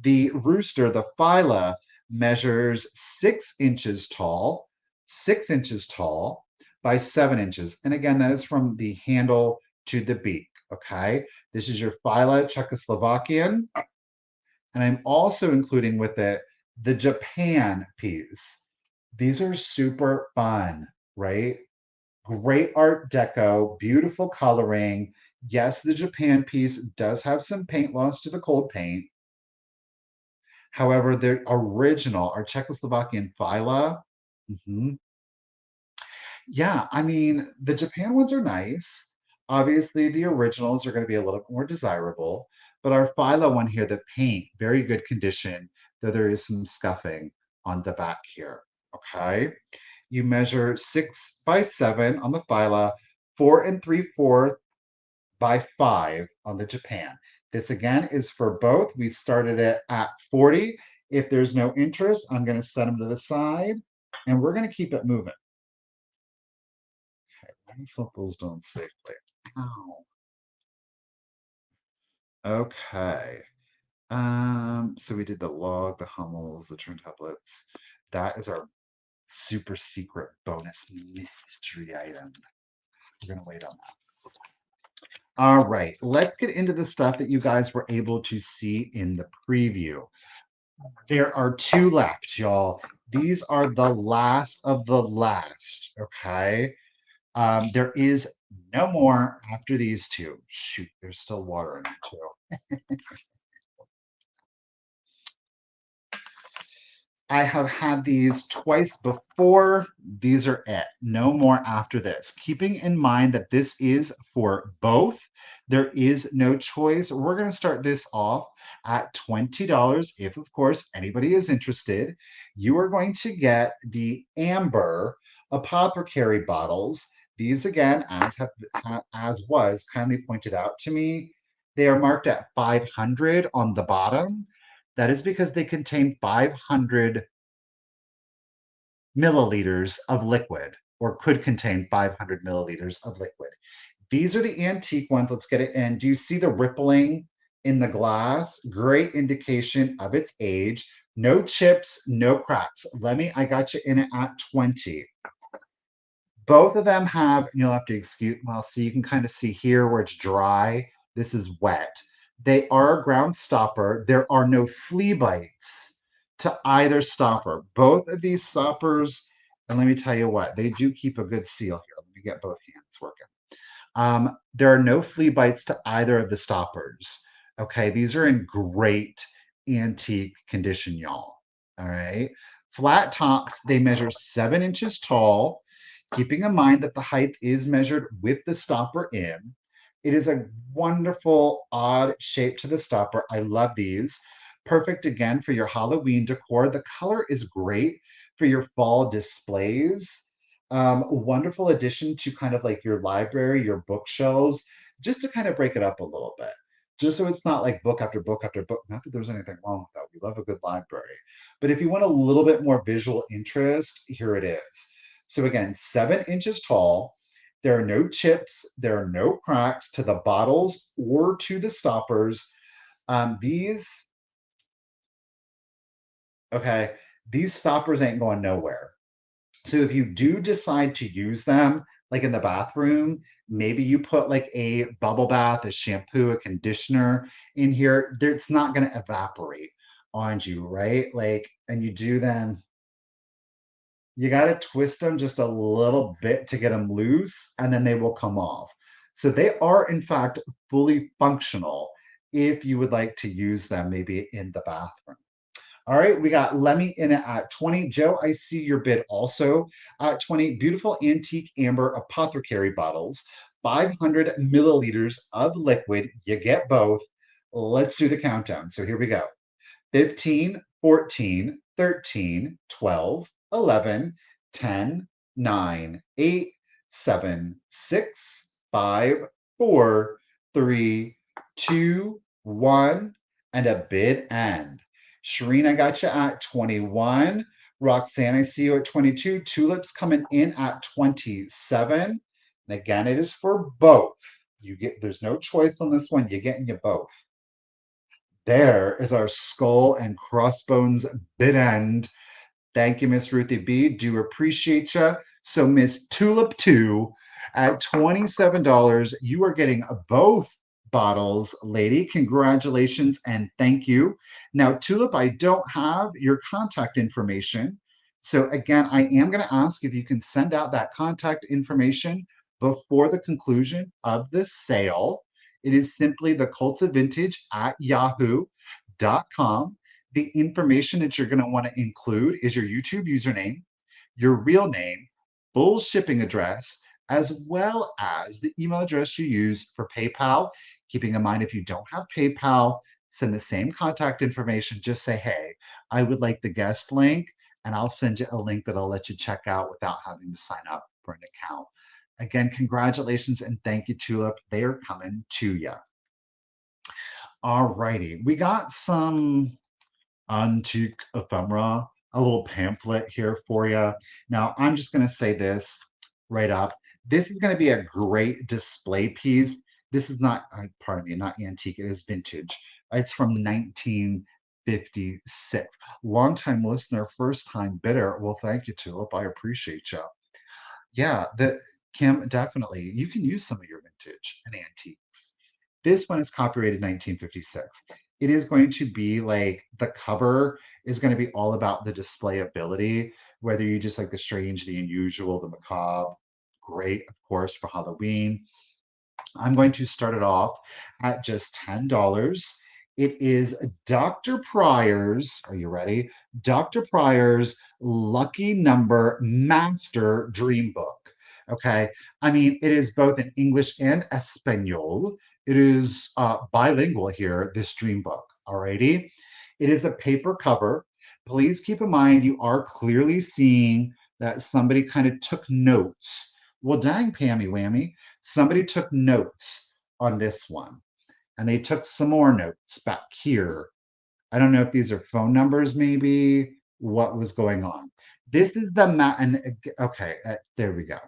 Speaker 1: The rooster, the phyla, measures 6 inches tall, 6 inches tall by 7 inches. And again, that is from the handle to the beak. Okay. This is your phyla Czechoslovakian. And I'm also including with it the Japan piece. These are super fun, right? Great art deco, beautiful coloring. Yes, the Japan piece does have some paint loss to the cold paint. However, the original, our Czechoslovakian phyla, mhm, yeah, I mean, the Japan ones are nice. Obviously, the originals are going to be a little bit more desirable, but our Phyla one here, the paint, very good condition, though there is some scuffing on the back here. Okay. You measure 6 by 7 on the Phyla, 4 3/4 by 5 on the Japan. This again is for both. We started it at 40. If there's no interest, I'm going to set them to the side and we're going to keep it moving. Those done safely. Ow. Okay. So we did the log, the Hummels, the turntablets. That is our super secret bonus mystery item. We're gonna wait on that. All right, let's get into the stuff that you guys were able to see in the preview. There are two left, y'all. These are the last of the last, okay? There is no more after these two. Shoot, there's still water in it too. I have had these twice before. These are it. No more after this. Keeping in mind that this is for both. There is no choice. We're going to start this off at $20. If, of course, anybody is interested, you are going to get the amber apothecary bottles. These, again, as was kindly pointed out to me, they are marked at 500 on the bottom. That is because they contain 500 milliliters of liquid, or could contain 500 milliliters of liquid. These are the antique ones. Let's get it in. Do you see the rippling in the glass? Great indication of its age. No chips, no cracks. I got you in it at 20. Both of them have, and you'll have to excuse, well, see, you can kind of see here where it's dry. This is wet. They are a ground stopper. There are no flea bites to either stopper. Both of these stoppers, and let me tell you what, they do keep a good seal here. Let me get both hands working. There are no flea bites to either of the stoppers. Okay, these are in great antique condition, y'all. All right. Flat tops, they measure 7 inches tall, keeping in mind that the height is measured with the stopper in. It is a wonderful, odd shape to the stopper. I love these. Perfect again for your Halloween decor. The color is great for your fall displays. Wonderful addition to kind of like your library, your bookshelves, just to kind of break it up a little bit. Just so it's not like book after book after book. Not that there's anything wrong with that. We love a good library. But if you want a little bit more visual interest, here it is. So again, 7 inches tall. There are no chips, there are no cracks to the bottles or to the stoppers. These, okay, these stoppers ain't going nowhere. So if you do decide to use them, like in the bathroom, maybe you put like a bubble bath, a shampoo, a conditioner in here, it's not going to evaporate on you, right? Like, and you do them, you got to twist them just a little bit to get them loose, and then they will come off. So they are, in fact, fully functional if you would like to use them maybe in the bathroom. All right, we got Lemmy in it at 20. Joe, I see your bid also at 20. Beautiful antique amber apothecary bottles, 500 milliliters of liquid. You get both. Let's do the countdown. So here we go. 15, 14, 13, 12, 11, 10, 9, 8, 7, 6, 5, 4, 3, 2, 1, and a bid end. Shireen, I got you at 21. Roxanne, I see you at 22. Tulips coming in at 27. And again, it is for both. There's no choice on this one. You're getting you both. There is our skull and crossbones bid end. Thank you, Miss Ruthie B. Do appreciate you. So, Miss Tulip 2 at $27, you are getting both bottles, lady. Congratulations and thank you. Now, Tulip, I don't have your contact information. So, again, I am going to ask if you can send out that contact information before the conclusion of the sale. It is simply The.Cult.Of.Vintage at yahoo.com. The information that you're going to want to include is your YouTube username, your real name, full shipping address, as well as the email address you use for PayPal. Keeping in mind, if you don't have PayPal, send the same contact information. Just say, hey, I would like the guest link, and I'll send you a link that I'll let you check out without having to sign up for an account. Again, congratulations and thank you, Tulip. They are coming to you. All righty. We got some antique ephemera, a little pamphlet here for you. Now, I'm just going to say this right up. This is going to be a great display piece. This is not, pardon me, not antique, it is vintage. It's from 1956. Longtime listener, first time bidder. Well, thank you, Tulip. I appreciate you. Yeah, Kim, definitely. You can use some of your vintage and antiques. This one is copyrighted 1956. It is going to be like the cover is going to be all about the display ability, whether you just like the strange, the unusual, the macabre. Great, of course, for Halloween. I'm going to start it off at just $10. It is Dr. Pryor's, are you ready? Dr. Pryor's Lucky Number Master Dream Book. Okay. I mean, it is both in English and Espanol. It is bilingual here, this dream book. Alrighty. It is a paper cover. Please keep in mind you are clearly seeing that somebody kind of took notes. Well, dang, Pammy Whammy, somebody took notes on this one and they took some more notes back here. I don't know if these are phone numbers, maybe what was going on. This is the and okay, there we go.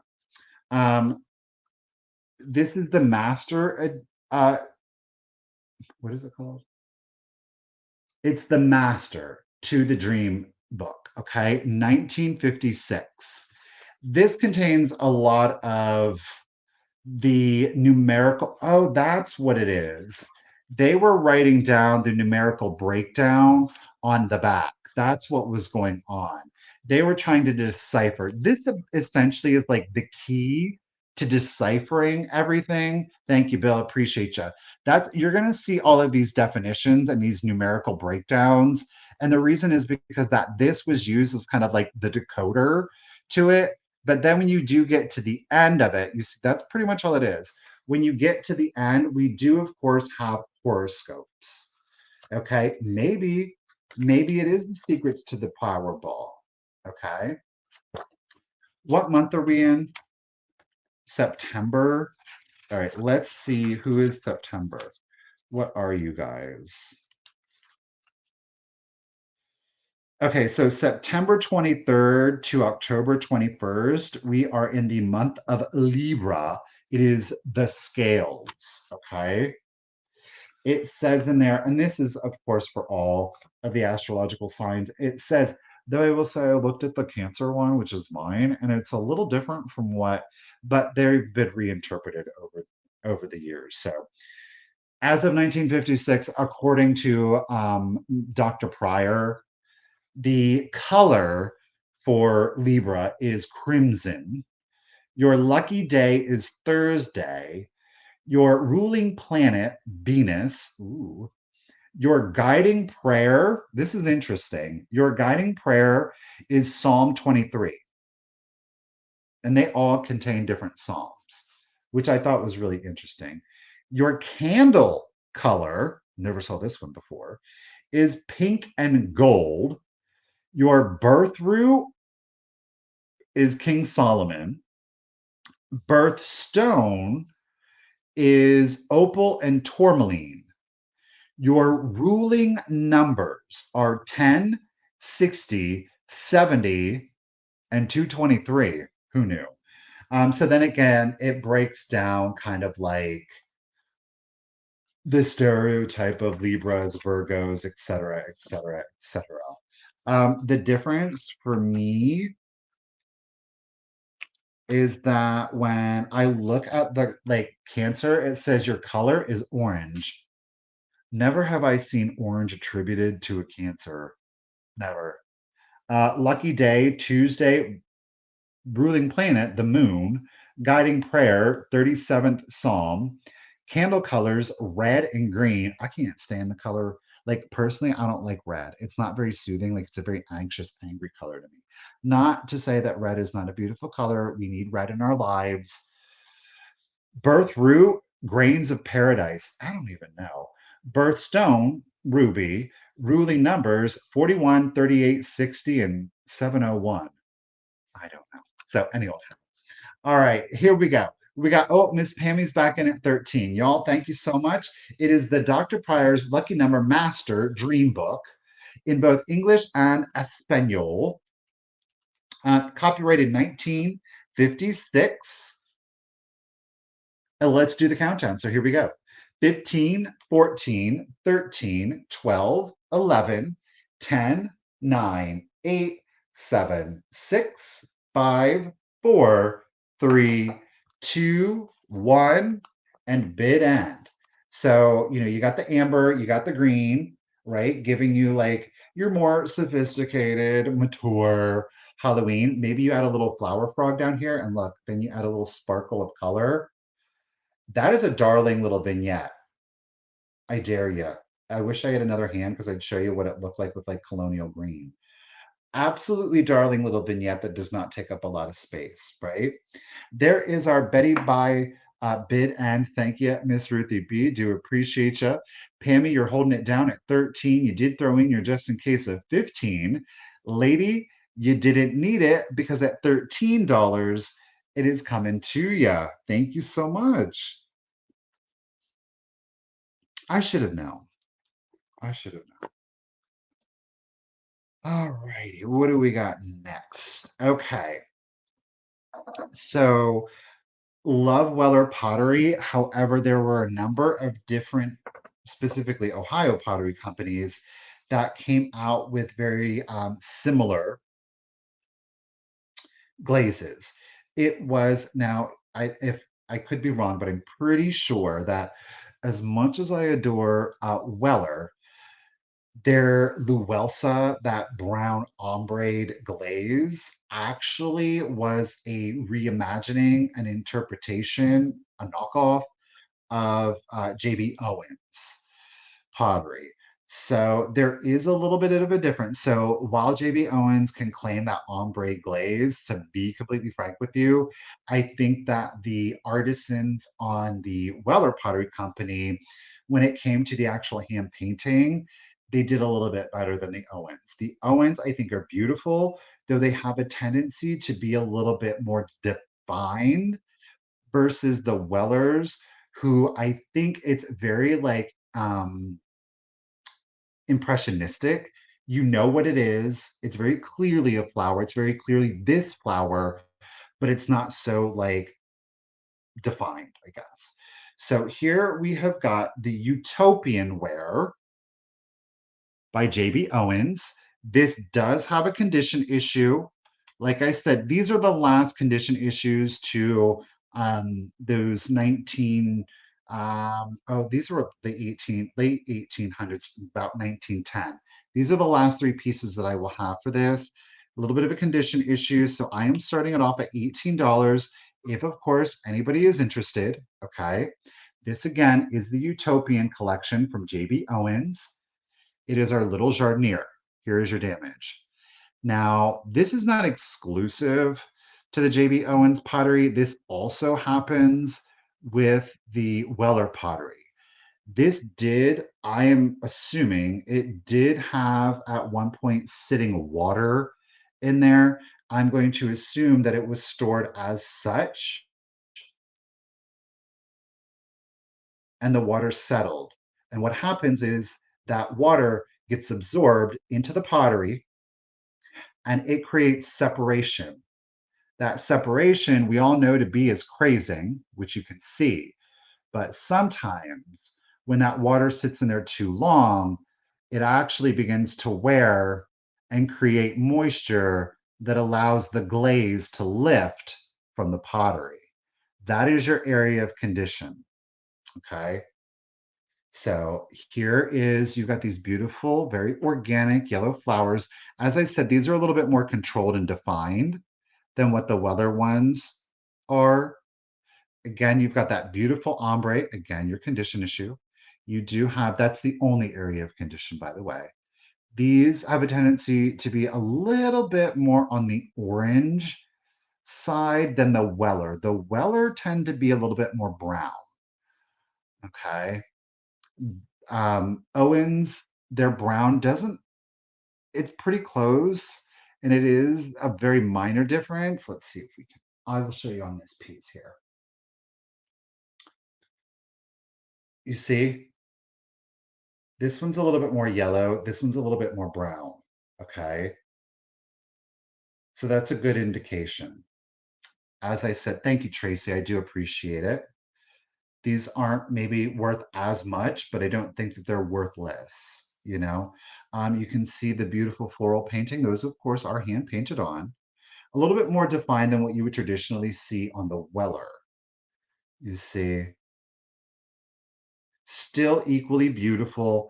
Speaker 1: This is the master. What is it called? It's the master to the dream book. Okay, 1956. This contains a lot of the numerical, oh, that's what it is. They were writing down the numerical breakdown on the back. That's what was going on. They were trying to decipher. This essentially is like the key to deciphering everything. Thank you, Bill. Appreciate you. That's you're going to see all of these definitions and these numerical breakdowns. And the reason is because that this was used as kind of like the decoder to it. But then when you do get to the end of it, you see that's pretty much all it is. When you get to the end, we do, of course, have horoscopes. Okay, maybe it is the secrets to the Powerball. Okay, what month are we in? September. All right, let's see who is September. What are you guys? Okay, so September 23rd to October 21st, we are in the month of Libra. It is the scales, okay? It says in there, and this is, of course, for all of the astrological signs, it says, though I will say I looked at the Cancer one, which is mine, and it's a little different from what, but they've been reinterpreted over the years. So as of 1956, according to Dr. Pryor, the color for Libra is crimson. Your lucky day is Thursday. Your ruling planet, Venus. Ooh. Your guiding prayer, this is interesting. Your guiding prayer is Psalm 23. And they all contain different Psalms, which I thought was really interesting. Your candle color, never saw this one before, is pink and gold. Your birthroot is King Solomon. Birthstone is opal and tourmaline. Your ruling numbers are 10, 60, 70, and 223. Who knew? So then again, it breaks down kind of like the stereotype of Libras, Virgos, etc., etc., etc. The difference for me is that when I look at the like Cancer, it says your color is orange. Never have I seen orange attributed to a Cancer. Never. Lucky day, Tuesday, ruling planet, the moon, guiding prayer, 37th Psalm, candle colors, red and green. I can't stand the color. Like, personally, I don't like red. It's not very soothing. Like, it's a very anxious, angry color to me. Not to say that red is not a beautiful color. We need red in our lives. Birth root, grains of paradise. I don't even know. Birthstone, ruby. Ruling numbers, 41, 38, 60, and 701. I don't know. So, anyway, all right, here we go. We got, oh, Miss Pammy's back in at 13. Y'all, thank you so much. It is the Dr. Pryor's Lucky Number Master Dream Book in both English and Espanol, copyrighted 1956. And let's do the countdown. So here we go. 15, 14, 13, 12, 11, 10, 9, 8, 7, 6, 5, 4, 3, 2, 1, and bid end. So, you got the amber, you got the green, right? Giving you like your more sophisticated, mature Halloween. Maybe you add a little flower frog down here, and look, then you add a little sparkle of color. That is a darling little vignette. I dare you. I wish I had another hand because I'd show you what it looked like with like colonial green. Absolutely darling little vignette that does not take up a lot of space, right? There is our Betty by bid and thank you, Miss Ruthie B. Do appreciate you. Pammy, you're holding it down at 13. You did throw in your just in case of 15. Lady, you didn't need it because at $13, it is coming to you. Thank you so much. I should have known. I should have known. All righty. What do we got next? Okay. So, love Weller Pottery. However, there were a number of different, specifically Ohio pottery companies that came out with very similar glazes. It was now, if I could be wrong, but I'm pretty sure that as much as I adore Weller, their Luelsa, that brown ombre glaze, actually was a reimagining, an interpretation, a knockoff of J.B. Owens pottery. So there is a little bit of a difference. So while J.B. Owens can claim that ombre glaze, to be completely frank with you, I think that the artisans on the Weller Pottery Company, when it came to the actual hand painting, they did a little bit better than the Owens. The Owens, I think, are beautiful, though they have a tendency to be a little bit more defined versus the Wellers, who I think it's very like impressionistic. You know what it is. It's very clearly a flower. It's very clearly this flower, but it's not so like defined, I guess. So here we have got the Utopian Wear by J.B. Owens. This does have a condition issue. Like I said, these are the last condition issues to those 19, these were the late 1800s, about 1910. These are the last three pieces that I will have for this. A little bit of a condition issue. So I am starting it off at $18. If, of course, anybody is interested, okay. This again is the Utopian collection from J.B. Owens. It is our little jardinier. Here is your damage. Now, this is not exclusive to the J.B. Owens pottery. This also happens with the Weller pottery. I am assuming it did have at one point sitting water in there. I'm going to assume that it was stored as such and the water settled. And what happens is that water gets absorbed into the pottery and it creates separation. That separation we all know to be as crazing, which you can see. But sometimes when that water sits in there too long, it actually begins to wear and create moisture that allows the glaze to lift from the pottery. That is your area of condition. Okay. So here is, you've got these beautiful, very organic yellow flowers. As I said, these are a little bit more controlled and defined than what the weather ones are. Again, you've got that beautiful ombre. Again, your condition issue. You do have, that's the only area of condition, by the way. These have a tendency to be a little bit more on the orange side than the Weller. The Weller tend to be a little bit more brown. Okay. Owens, their brown doesn't, it's pretty close and it is a very minor difference. Let's see if we can, I will show you on this piece here. You see, this one's a little bit more yellow. This one's a little bit more brown. Okay. So that's a good indication. As I said, thank you, Tracy. I do appreciate it. These aren't maybe worth as much, but I don't think that they're worthless. You can see the beautiful floral painting. Those, of course, are hand painted on. A little bit more defined than what you would traditionally see on the Weller. You see, still equally beautiful.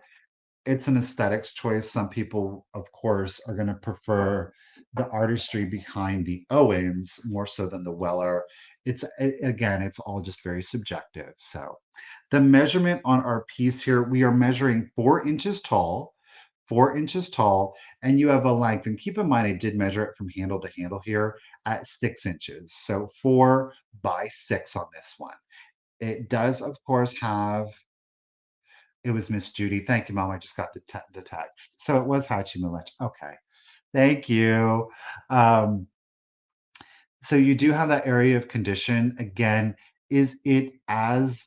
Speaker 1: It's an aesthetics choice. Some people, of course, are going to prefer the artistry behind the Owens more so than the Weller. Again, it's all just very subjective. So the measurement on our piece here, we are measuring 4 inches tall, 4 inches tall, and you have a length. And keep in mind, I did measure it from handle to handle here at 6 inches. So 4 by 6 on this one. It does, of course, have, it was Miss Judy. Thank you, Mom. I just got the text. So it was Hachi Milech. Okay. Thank you. Um, so you do have that area of condition. Again, is it as,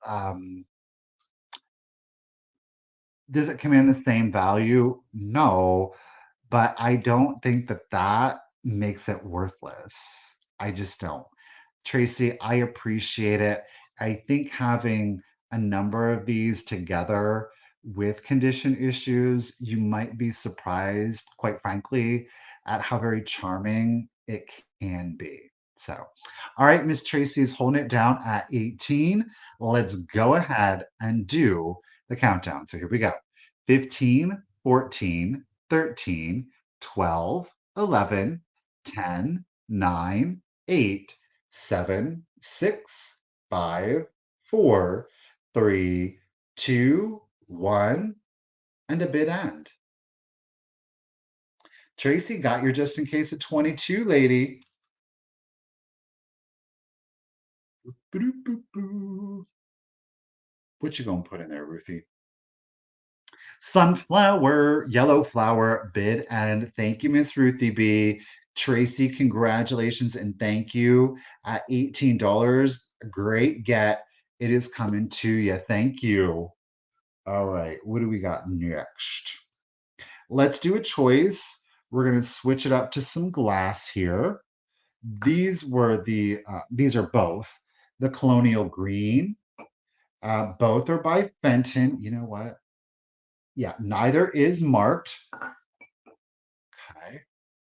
Speaker 1: um, does it command the same value? No, but I don't think that that makes it worthless. I just don't. Tracy, I appreciate it. I think having a number of these together with condition issues, you might be surprised, quite frankly, at how very charming it can be. So, all right, Miss Tracy is holding it down at 18. Let's go ahead and do the countdown. So here we go. 15, 14, 13, 12, 11, 10, 9, 8, 7, 6, 5, 4, 3, 2, 1, and a bid end. Tracy got your just in case of 22, lady. What you gonna put in there, Ruthie? Sunflower, yellow flower, bid end. Thank you, Miss Ruthie B. Tracy, congratulations and thank you at $18. Great get. It is coming to you. Thank you. All right, what do we got next? Let's do a choice. We're going to switch it up to some glass here. These are both the Colonial Green. Both are by Fenton. You know what? Yeah, neither is marked. Okay,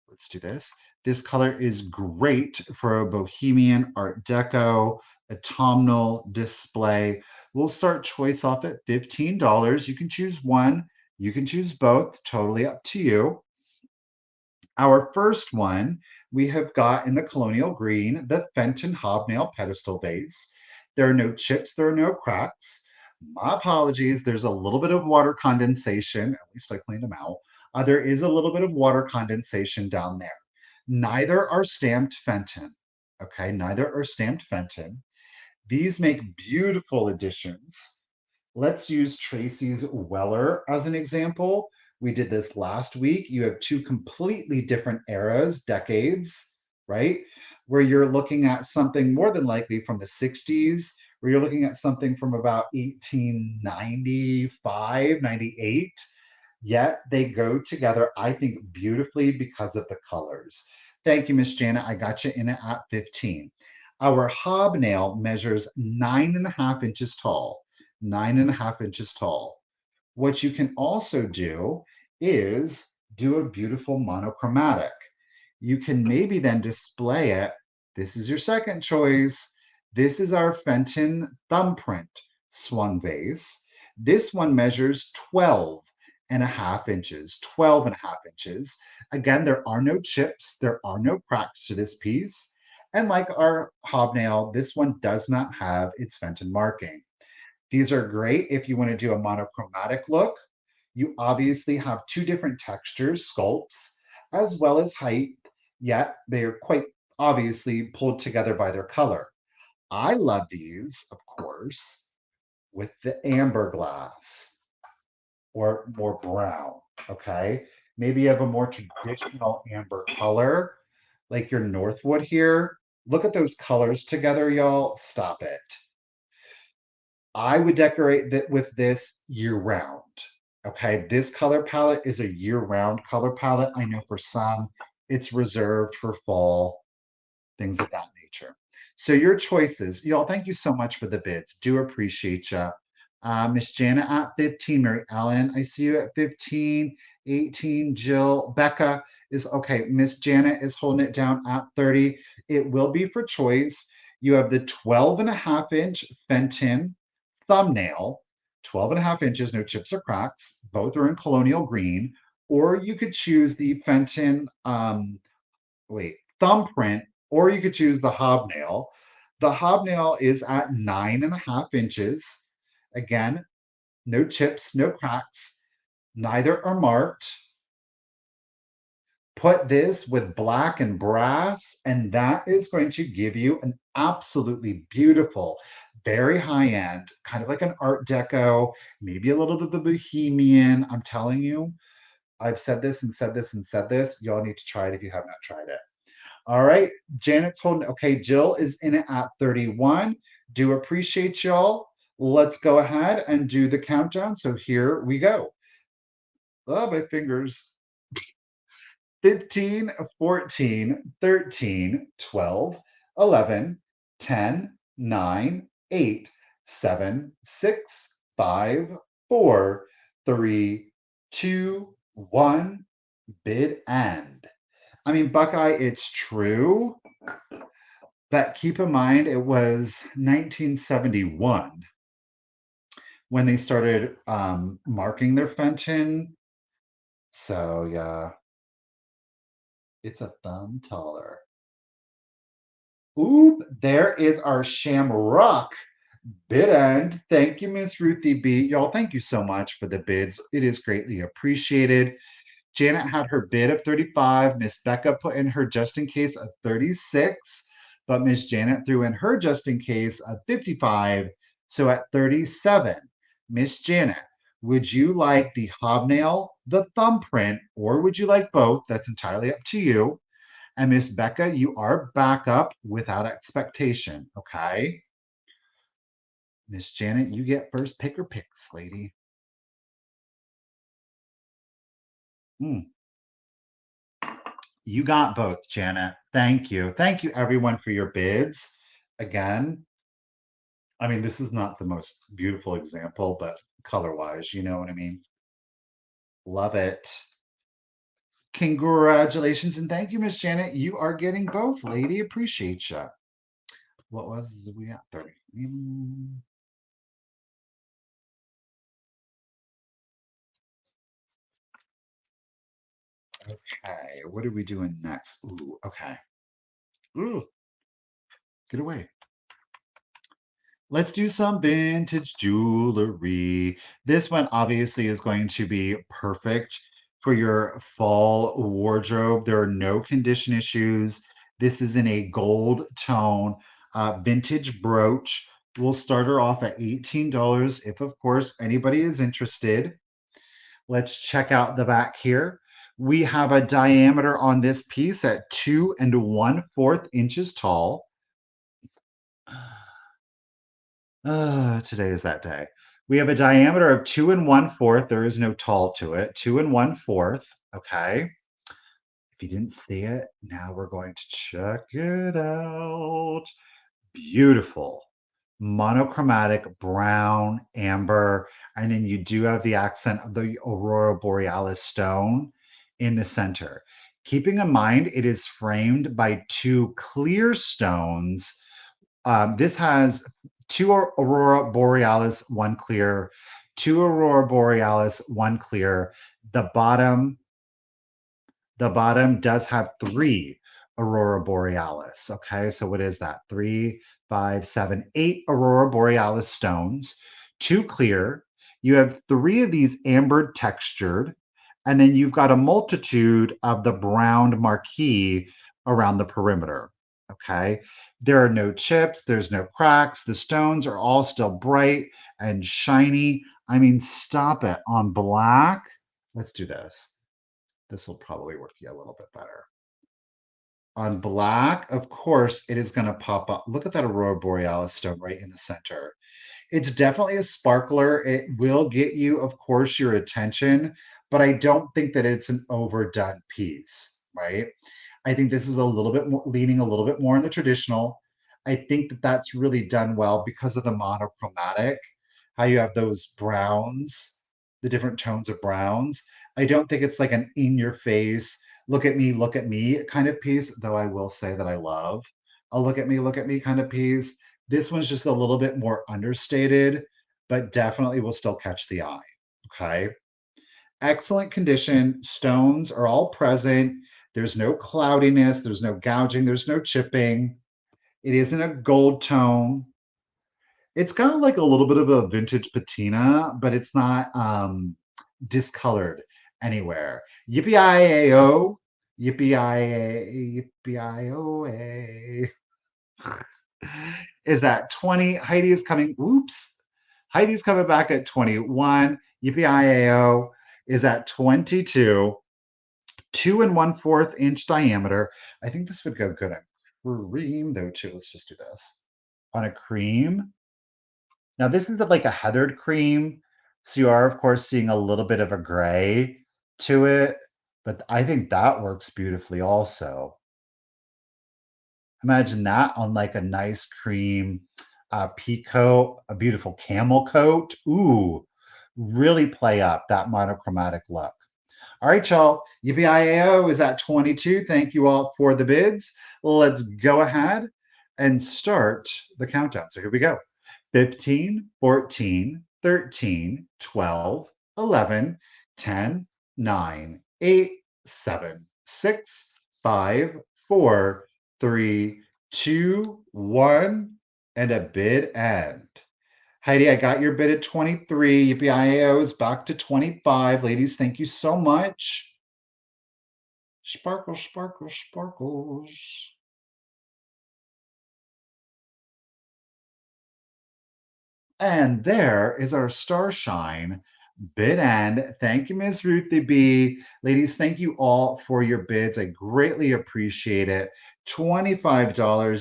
Speaker 1: let's do this. This color is great for a Bohemian Art Deco autumnal display. We'll start choice off at $15. You can choose one, you can choose both, totally up to you. Our first one we have got in the Colonial Green, the Fenton Hobnail Pedestal Vase. There are no chips, there are no cracks. My apologies, there's a little bit of water condensation, at least I cleaned them out. There is a little bit of water condensation down there. Neither are stamped Fenton, okay? Neither are stamped Fenton. These make beautiful additions Let's use Tracy's Weller as an example. We did this last week. You have two completely different eras, decades, right? Where you're looking at something more than likely from the 60s, where you're looking at something from about 1895, 98. Yet they go together, I think, beautifully because of the colors. Thank you, Miss Janet. I got you in it at 15. Our hobnail measures 9.5 inches tall. 9.5 inches tall. What you can also do is do a beautiful monochromatic. You can maybe then display it. This is your second choice. This is our Fenton thumbprint swung vase. This one measures 12.5 inches. 12.5 inches. Again, there are no chips, there are no cracks to this piece. And like our hobnail, this one does not have its Fenton marking. These are great if you want to do a monochromatic look. You obviously have two different textures, sculpts, as well as height, yet they are quite obviously pulled together by their color. I love these, of course, with the amber glass or more brown, okay? Maybe you have a more traditional amber color, like your Northwood here. Look at those colors together, y'all. Stop it. I would decorate that with this year round. Okay, this color palette is a year round color palette. I know for some it's reserved for fall, things of that nature. So your choices, y'all, thank you so much for the bids. Do appreciate you. Miss Jana at 15, Mary Ellen, I see you at 15, 18, Jill, Becca is okay. Miss Janet is holding it down at 30. It will be for choice. You have the 12.5 inch Fenton thumbnail, 12.5 inches, no chips or cracks. Both are in colonial green. Or you could choose the Fenton thumbprint, or you could choose the hobnail. The hobnail is at 9.5 inches. Again, no chips, no cracks, neither are marked. Put this with black and brass, and that is going to give you an absolutely beautiful, very high end, kind of like an Art Deco, maybe a little bit of the bohemian. I'm telling you, I've said this and said this and said this. Y'all need to try it if you have not tried it. All right, Janet's holding. Okay, Jill is in it at 31. Do appreciate y'all. Let's go ahead and do the countdown. So here we go. Oh, my fingers. 15, 14, 13, 12, 11, 10, 9, 8, 7, 6, 5, 4, 3, 2, 1. Bid end. I mean, Buckeye, it's true, but keep in mind it was 1971 when they started marking their Fenton. So, yeah, it's a thumb taller. Oop, there is our Shamrock bid end. Thank you, Miss Ruthie B. Y'all, thank you so much for the bids. It is greatly appreciated. Janet had her bid of 35. Miss Becca put in her just in case of 36, but Miss Janet threw in her just in case of 55. So at 37, Miss Janet, would you like the hobnail, the thumbprint, or would you like both? That's entirely up to you. And Miss Becca, you are back up without expectation, okay? Miss Janet, you get first pick or picks, lady. Mm. You got both, Janet. Thank you. Thank you, everyone, for your bids. Again, I mean, this is not the most beautiful example, but color-wise, you know what I mean? Love it. Congratulations, and thank you, Miss Janet. You are getting both, lady. Appreciate you. What was we got? 30. Okay, what are we doing next? Ooh, okay. Ooh, get away. Let's do some vintage jewelry. This one obviously is going to be perfect for your fall wardrobe. There are no condition issues. This is in a gold tone, vintage brooch. We'll start her off at $18 if, of course, anybody is interested. Let's check out the back here. We have a diameter on this piece at 2 1/4 inches tall. Today is that day. We have a diameter of 2 1/4. There is no tall to it. 2 1/4. Okay. If you didn't see it, now we're going to check it out. Beautiful. Monochromatic brown, amber, and then you do have the accent of the Aurora Borealis stone in the center. Keeping in mind, it is framed by two clear stones. This has two Aurora Borealis, one clear, two Aurora Borealis, one clear. The bottom does have three Aurora Borealis. Okay, so what is that? 3, 5, 7, 8 Aurora Borealis stones, two clear. You have three of these amber textured, and then you've got a multitude of the brown marquee around the perimeter. Okay, there are no chips, there's no cracks. The stones are all still bright and shiny. I mean, stop it. On black, let's do this. This will probably work you a little bit better. On black, of course, it is going to pop up. Look at that Aurora Borealis stone right in the center. It's definitely a sparkler. It will get you, of course, your attention, but I don't think that it's an overdone piece, right? I think this is a little bit more leaning a little bit more in the traditional. I think that that's really done well because of the monochromatic, how you have those browns, the different tones of browns. I don't think it's like an in your face, look at me kind of piece, though I will say that I love a look at me kind of piece. This one's just a little bit more understated, but definitely will still catch the eye. Okay. Excellent condition. Stones are all present. There's no cloudiness, there's no gouging, there's no chipping. It isn't a gold tone. It's got like a little bit of a vintage patina, but it's not discolored anywhere. Yippee-i-a-o, yippee-i-a, yippee-i-o-a. Is at 20. Heidi is coming. Whoops. Heidi's coming back at 21. Yippee-i-a-o is at 22. 2 1/4 inch diameter. I think this would go good on cream, though, too. Let's just do this. On a cream. Now, this is like a heathered cream. So you are, of course, seeing a little bit of a gray to it. But I think that works beautifully also. Imagine that on like a nice cream pea coat, a beautiful camel coat. Ooh, really play up that monochromatic look. All right, y'all. UPIAO is at 22. Thank you all for the bids. Let's go ahead and start the countdown. So here we go. 15, 14, 13, 12, 11, 10, 9, 8, 7, 6, 5, 4, 3, 2, 1, and a bid end. Heidi, I got your bid at 23. Yippee is back to 25. Ladies, thank you so much. Sparkles, sparkles, sparkles. And there is our Starshine bid end. Thank you, Ms. Ruthie B. Ladies, thank you all for your bids. I greatly appreciate it. $25.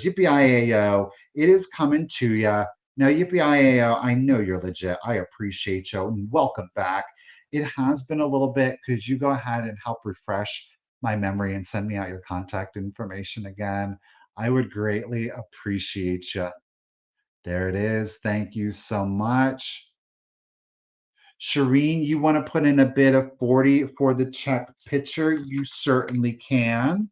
Speaker 1: Yippee-i-a-o. It is coming to you. Now, yippee-i-a-o, I know you're legit. I appreciate you. And welcome back. It has been a little bit. Could you go ahead and help refresh my memory and send me out your contact information again? I would greatly appreciate you. There it is. Thank you so much. Shireen, you want to put in a bid of 40 for the check picture? You certainly can.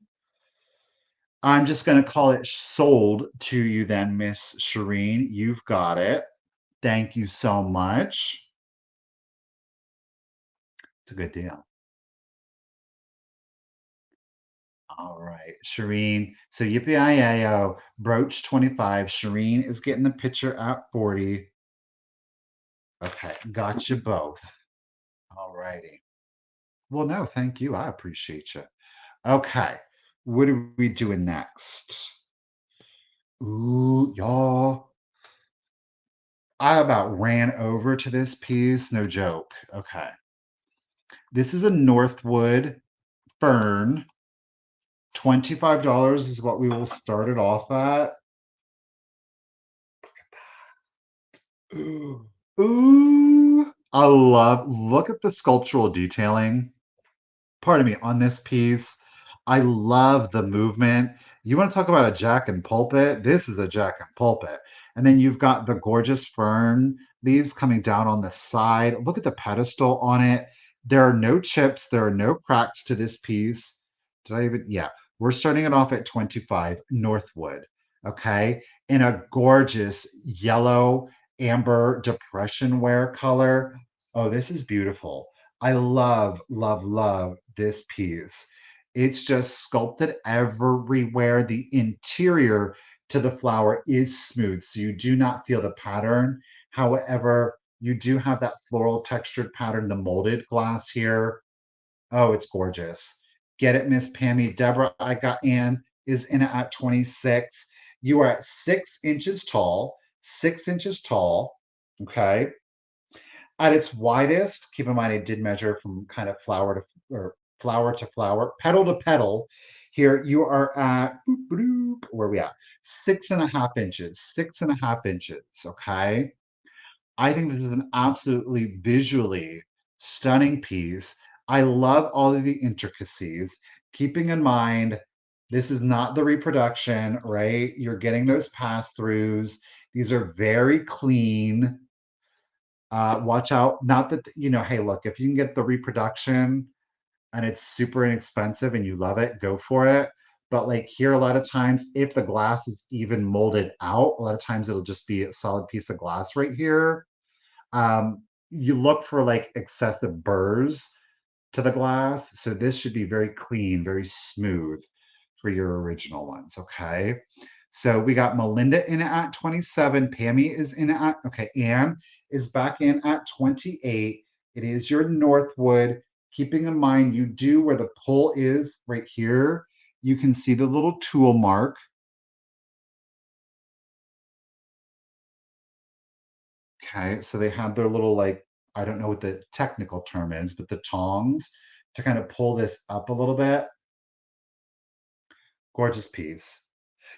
Speaker 1: I'm just going to call it sold to you then, Miss Shireen. You've got it. Thank you so much. It's a good deal. All right, Shireen. So yippee-i-a-o, brooch 25. Shireen is getting the picture at 40. Okay, got you both. All righty. Well, no, thank you. I appreciate you. Okay, what are we doing next? Ooh, y'all. I about ran over to this piece, no joke. Okay. This is a Northwood Fern. $25 is what we will start it off at. Ooh. Ooh. Look at the sculptural detailing. Pardon me, on this piece. I love the movement. You want to talk about a jack and pulpit? This is a jack and pulpit. And then you've got the gorgeous fern leaves coming down on the side. Look at the pedestal on it. There are no chips, there are no cracks to this piece. Did I even? Yeah. We're starting it off at 25 Northwood. Okay. In a gorgeous yellow amber depression wear color. Oh, this is beautiful. I love, love, love this piece. It's just sculpted everywhere. The interior to the flower is smooth, so you do not feel the pattern. However, you do have that floral textured pattern, the molded glass here. Oh, it's gorgeous. Get it, Miss Pammy. Deborah, I got Ann is in it at 26. You are at 6 inches tall, 6 inches tall. Okay. At its widest, keep in mind I did measure from kind of flower to flower, petal to petal. Here you are at where are we at? 6.5 inches, 6.5 inches. Okay. I think this is an absolutely visually stunning piece. I love all of the intricacies, keeping in mind this is not the reproduction, right? You're getting those pass throughs. These are very clean. Watch out. Not that, hey, look, if you can get the reproduction and it's super inexpensive and you love it, go for it. But like here, a lot of times, if the glass is even molded out, a lot of times it'll just be a solid piece of glass right here. You look for like excessive burrs to the glass. So this should be very clean, very smooth for your original ones. Okay. So we got Melinda in at 27. Pammy is in at, okay, Anne is back in at 28. It is your Northwood. Keeping in mind, you do where the pull is right here. You can see the little tool mark. Okay. So they have their little, like, I don't know what the technical term is, but the tongs to kind of pull this up a little bit. Gorgeous piece.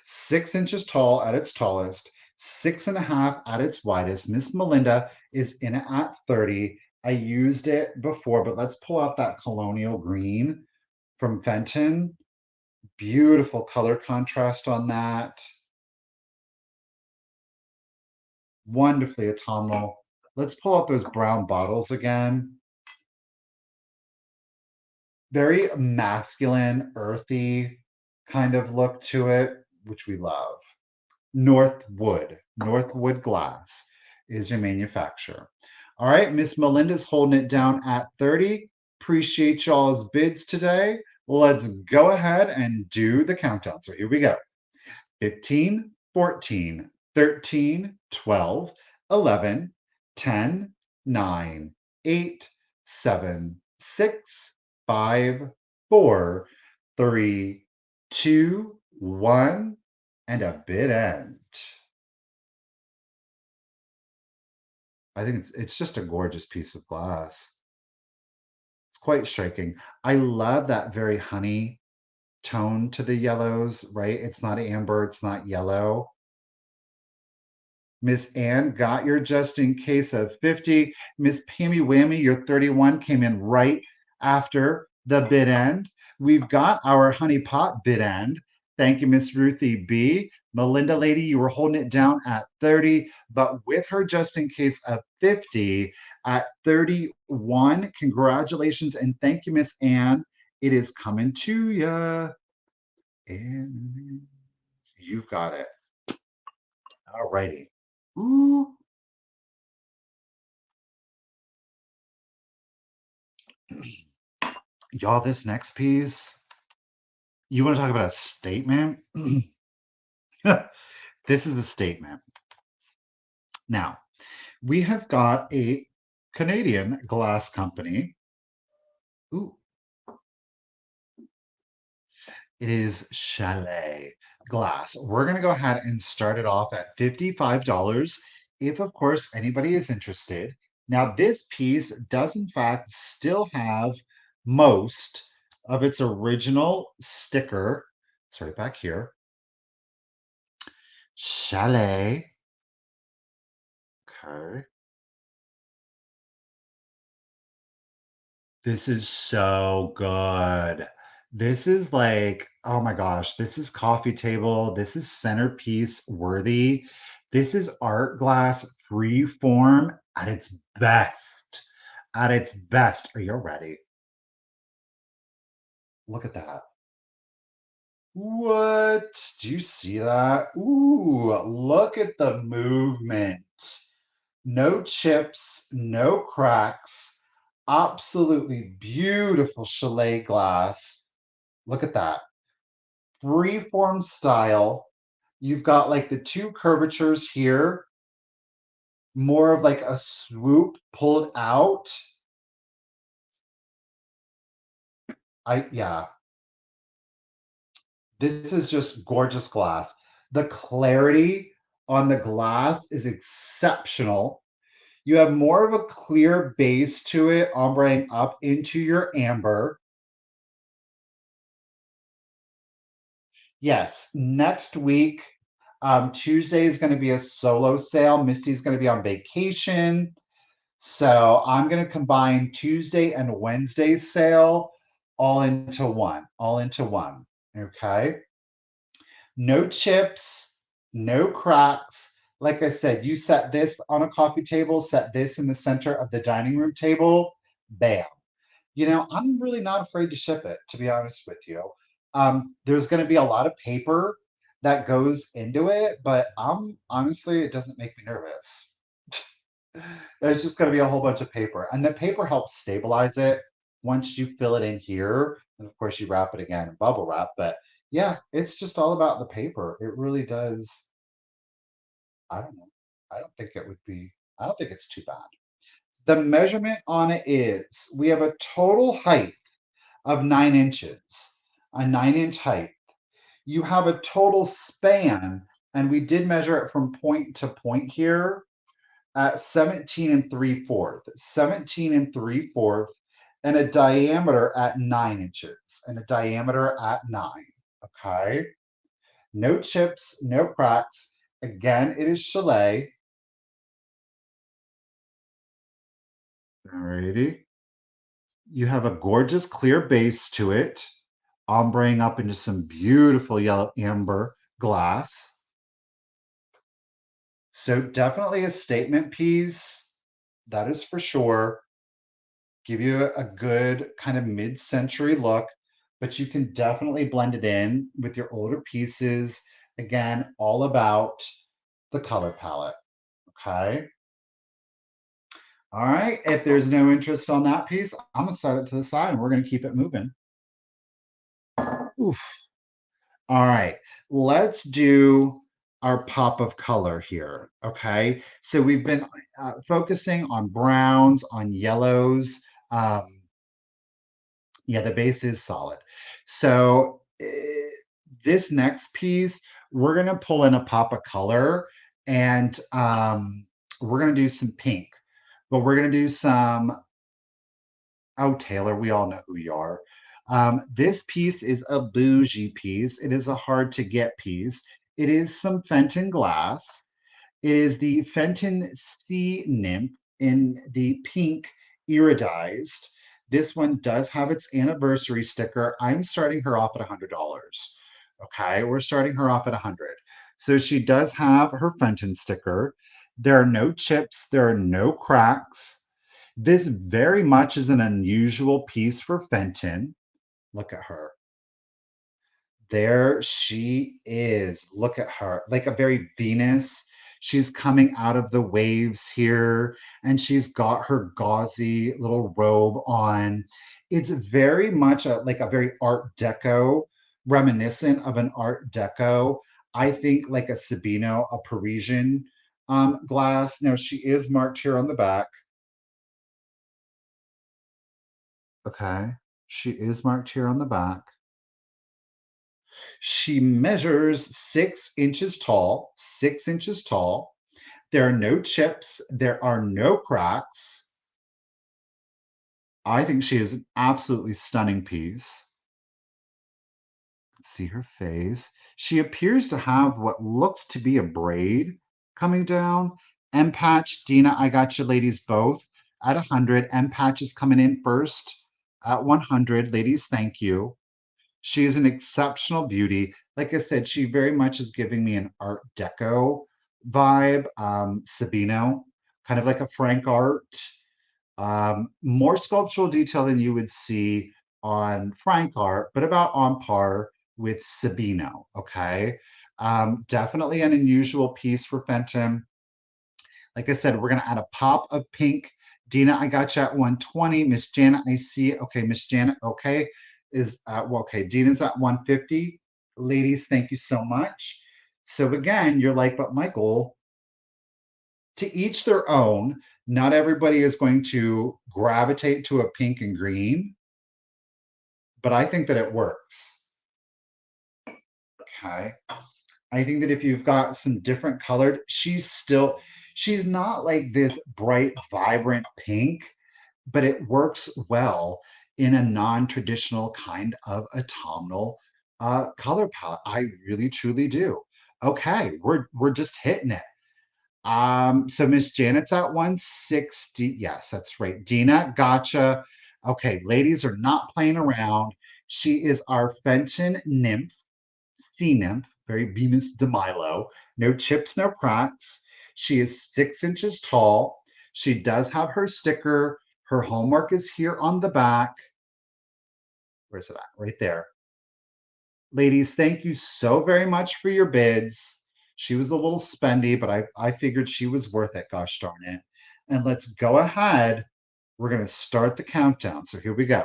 Speaker 1: 6 inches tall at its tallest, 6.5 at its widest. Miss Melinda is in it at 30. I used it before, but let's pull out that colonial green from Fenton. Beautiful color contrast on that. Wonderfully autumnal. Let's pull out those brown bottles again. Very masculine, earthy kind of look to it, which we love. Northwood Glass is your manufacturer. All right, Miss Melinda's holding it down at 30. Appreciate y'all's bids today. Let's go ahead and do the countdown. So here we go. 15, 14, 13, 12, 11, 10, 9, 8, 7, 6, 5, 4, 3, 2, 1, and a bid end. I think it's just a gorgeous piece of glass. It's quite striking. I love that very honey tone to the yellows, right? It's not amber, it's not yellow. Miss Ann got your just in case of 50. Miss Pammy Whammy, your 31 came in right after the bid end. We've got our honey pot bid end. Thank you, Miss Ruthie B. Melinda lady, you were holding it down at 30, but with her just in case of 50 at 31. Congratulations and thank you, Miss Ann. It is coming to you. And you've got it. All righty. Ooh. Y'all, this next piece, you want to talk about a statement? This is a statement. Now, we have got a Canadian glass company. Ooh, it is Chalet Glass. We're going to go ahead and start it off at $55. if, of course, anybody is interested. Now, this piece does, in fact, still have most of its original sticker. It's right back here. Chalet. Okay. This is so good. This is like, oh my gosh, this is coffee table. This is centerpiece worthy. This is art glass free form at its best. At its best. Are you ready? Look at that. What? Do you see that? Ooh, look at the movement. No chips, no cracks. Absolutely beautiful chalet glass. Look at that. Freeform style. You've got like the two curvatures here, more of like a swoop pulled out. Yeah, this is just gorgeous glass. The clarity on the glass is exceptional. You have more of a clear base to it, ombreing up into your amber. Yes, next week, Tuesday is going to be a solo sale. Misty's going to be on vacation. So I'm going to combine Tuesday and Wednesday's sale all into one. Okay. No chips, no cracks. Like I said, you set this on a coffee table, set this in the center of the dining room table, bam. I'm really not afraid to ship it, to be honest with you. There's going to be a lot of paper that goes into it, but honestly, it doesn't make me nervous. There's just going to be a whole bunch of paper, and the paper helps stabilize it once you fill it in here. And of course, you wrap it again in bubble wrap. But yeah, it's just all about the paper. It really does. I don't know. I don't think it would be, I don't think it's too bad. The measurement on it is we have a total height of 9 inches, a 9 inch height. You have a total span, and we did measure it from point to point here at 17 and 3/4, 17 and 3/4, and a diameter at 9 inches, and a diameter at 9. Okay. No chips, no cracks. Again, it is chalet. Alrighty. You have a gorgeous clear base to it, ombreing up into some beautiful yellow amber glass. So definitely a statement piece, that is for sure. Give you a good kind of mid-century look, but you can definitely blend it in with your older pieces. Again, all about the color palette. Okay. All right. If there's no interest on that piece, I'm gonna set it to the side and we're gonna keep it moving. Oof. All right, let's do our pop of color here. Okay, so we've been focusing on browns, on yellows. Yeah, the base is solid. So this next piece, we're gonna pull in a pop of color, and we're gonna do some pink, but we're gonna do some. Oh, Taylor, we all know who you are. This piece is a bougie piece. It is a hard to get piece. It is some Fenton glass. It is the Fenton Sea Nymph in the pink iridized. This one does have its anniversary sticker. I'm starting her off at $100. Okay, we're starting her off at 100. So she does have her Fenton sticker. There are no chips, there are no cracks. This very much is an unusual piece for Fenton. Look at her. There she is. Look at her, like a very Venus. She's coming out of the waves here, and she's got her gauzy little robe on. It's very much like a very Art Deco, reminiscent of an Art Deco. I think like a Sabino, a Parisian glass. Now she is marked here on the back. Okay, she is marked here on the back. She measures 6 inches tall, 6 inches tall. There are no chips. There are no cracks. I think she is an absolutely stunning piece. See her face. She appears to have what looks to be a braid coming down. M Patch, Dina, I got you ladies both at 100. M Patch is coming in first at 100. Ladies, thank you. She is an exceptional beauty. Like I said, she very much is giving me an Art Deco vibe, Sabino, kind of like a Frank Art. More sculptural detail than you would see on Frank art, but about on par with Sabino. Okay. Definitely an unusual piece for Fenton. Like I said, we're going to add a pop of pink. Dina, I got you at 120. Miss Janet, I see. Okay, Miss Janet, okay, is well, okay. Dina's at 150. Ladies, thank you so much. So again, you're like, but Michael, to each their own. Not everybody is going to gravitate to a pink and green, but I think that it works. Okay. I think that if you've got some different colored, she's not like this bright, vibrant pink, but it works well in a non-traditional kind of autumnal color palette. I really truly do. Okay, we're just hitting it. So Miss Janet's at 160. Yes, that's right. Dina, gotcha. Okay, ladies are not playing around. She is our Fenton nymph, sea nymph, very Venus de Milo. No chips, no cracks. She is 6 inches tall. She does have her sticker. Her hallmark is here on the back. Where's it at? Right there. Ladies, thank you so very much for your bids. She was a little spendy, but I figured she was worth it, gosh darn it. And let's go ahead. We're going to start the countdown. So here we go.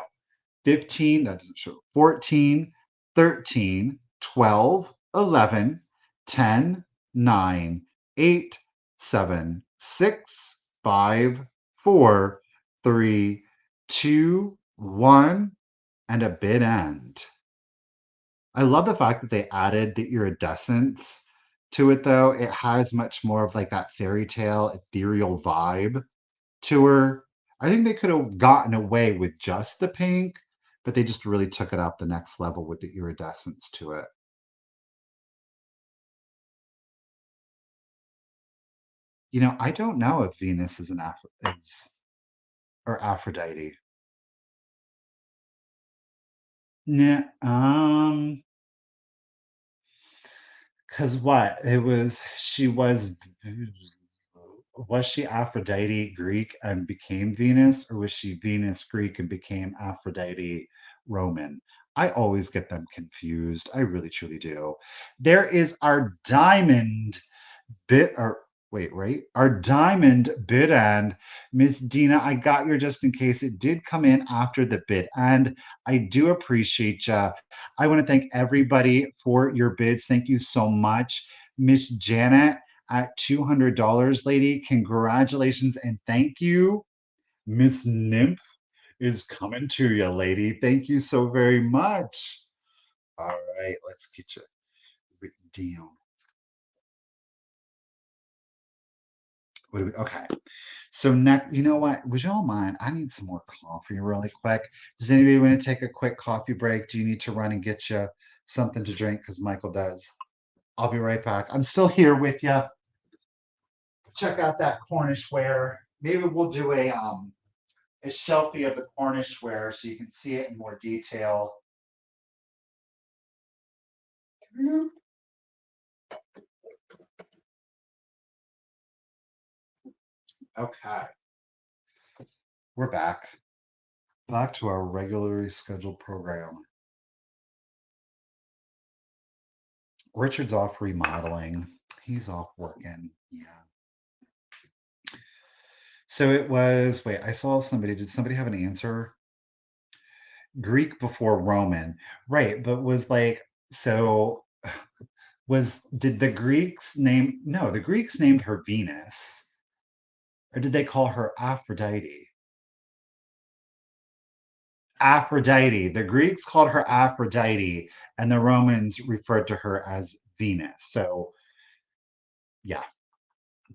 Speaker 1: 15, that doesn't show, 14, 13, 12, 11, 10, 9, 8, 7, 6, 5, 4, 3, 2, 1, and a bid end. I love the fact that they added the iridescence to it, though. It has much more of like that fairy tale, ethereal vibe to her. I think they could have gotten away with just the pink, but they just really took it up the next level with the iridescence to it. I don't know if Venus is is or Aphrodite. Yeah, because what? Was she Aphrodite Greek and became Venus, or was she Venus Greek and became Aphrodite Roman? I always get them confused. I really truly do. There is our diamond bit or wait, right? Our diamond bid end. Miss Dina, I got your just in case it did come in after the bid end. I do appreciate you. I want to thank everybody for your bids. Thank you so much. Miss Janet at $200, lady. Congratulations and thank you. Miss Nymph is coming to you, lady. Thank you so very much. All right, let's get you written down. Okay. So next, you know what? Would y'all mind? I need some more coffee really quick. Does anybody want to take a quick coffee break? Do you need to run and get you something to drink? Because Michael does. I'll be right back. I'm still here with you. Check out that Cornish ware. Maybe we'll do a selfie of the Cornish ware so you can see it in more detail. Okay. We're back. Back to our regularly scheduled program. Richard's off remodeling. He's off working. Yeah. So it was, wait, I saw somebody, did somebody have an answer? Greek before Roman. Right, but was like, so did the Greeks name, no, the Greeks named her Venus, or did they call her Aphrodite? Aphrodite. The Greeks called her Aphrodite, and the Romans referred to her as Venus. So, yeah,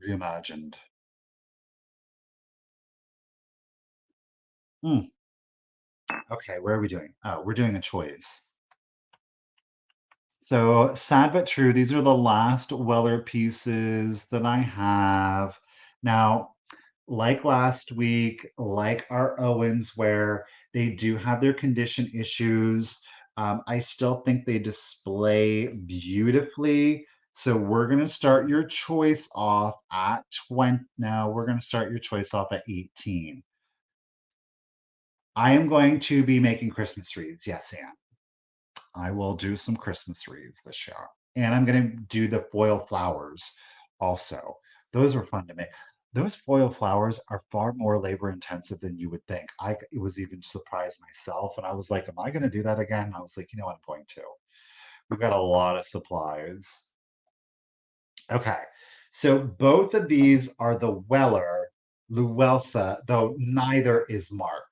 Speaker 1: reimagined. Hmm. Okay, where are we doing? Oh, we're doing a choice. So sad but true, these are the last Weller pieces that I have. Now, like last week, like our Owens, where they do have their condition issues, I still think they display beautifully. So we're going to start your choice off at 20. Now we're going to start your choice off at 18. I am going to be making Christmas wreaths. Yes, Anne. I will do some Christmas wreaths this year. And I'm going to do the foil flowers also. Those were fun to make. Those foil flowers are far more labor intensive than you would think. I was even surprised myself. And I was like, am I going to do that again? And I was like, you know what, I'm going to. We've got a lot of supplies. Okay. So both of these are the Weller Luelsa, though neither is marked.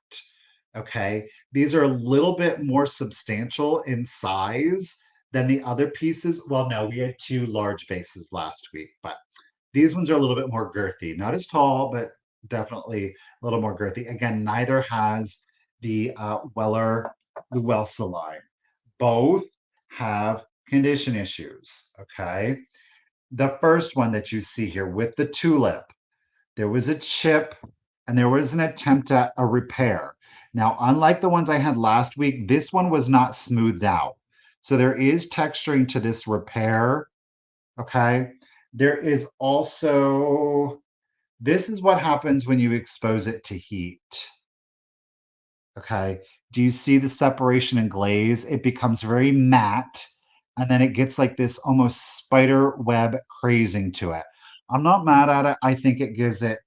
Speaker 1: Okay. These are a little bit more substantial in size than the other pieces. Well, no, we had two large vases last week, but these ones are a little bit more girthy. Not as tall, but definitely a little more girthy. Again, neither has the Weller Luelsa line. Both have condition issues. Okay. The first one that you see here with the tulip, there was a chip and there was an attempt at a repair. Now, unlike the ones I had last week, this one was not smoothed out. So there is texturing to this repair. Okay. There is also, this is what happens when you expose it to heat. Okay. Do you see the separation in glaze? It becomes very matte and then it gets like this almost spider web crazing to it. I'm not mad at it. I think it gives it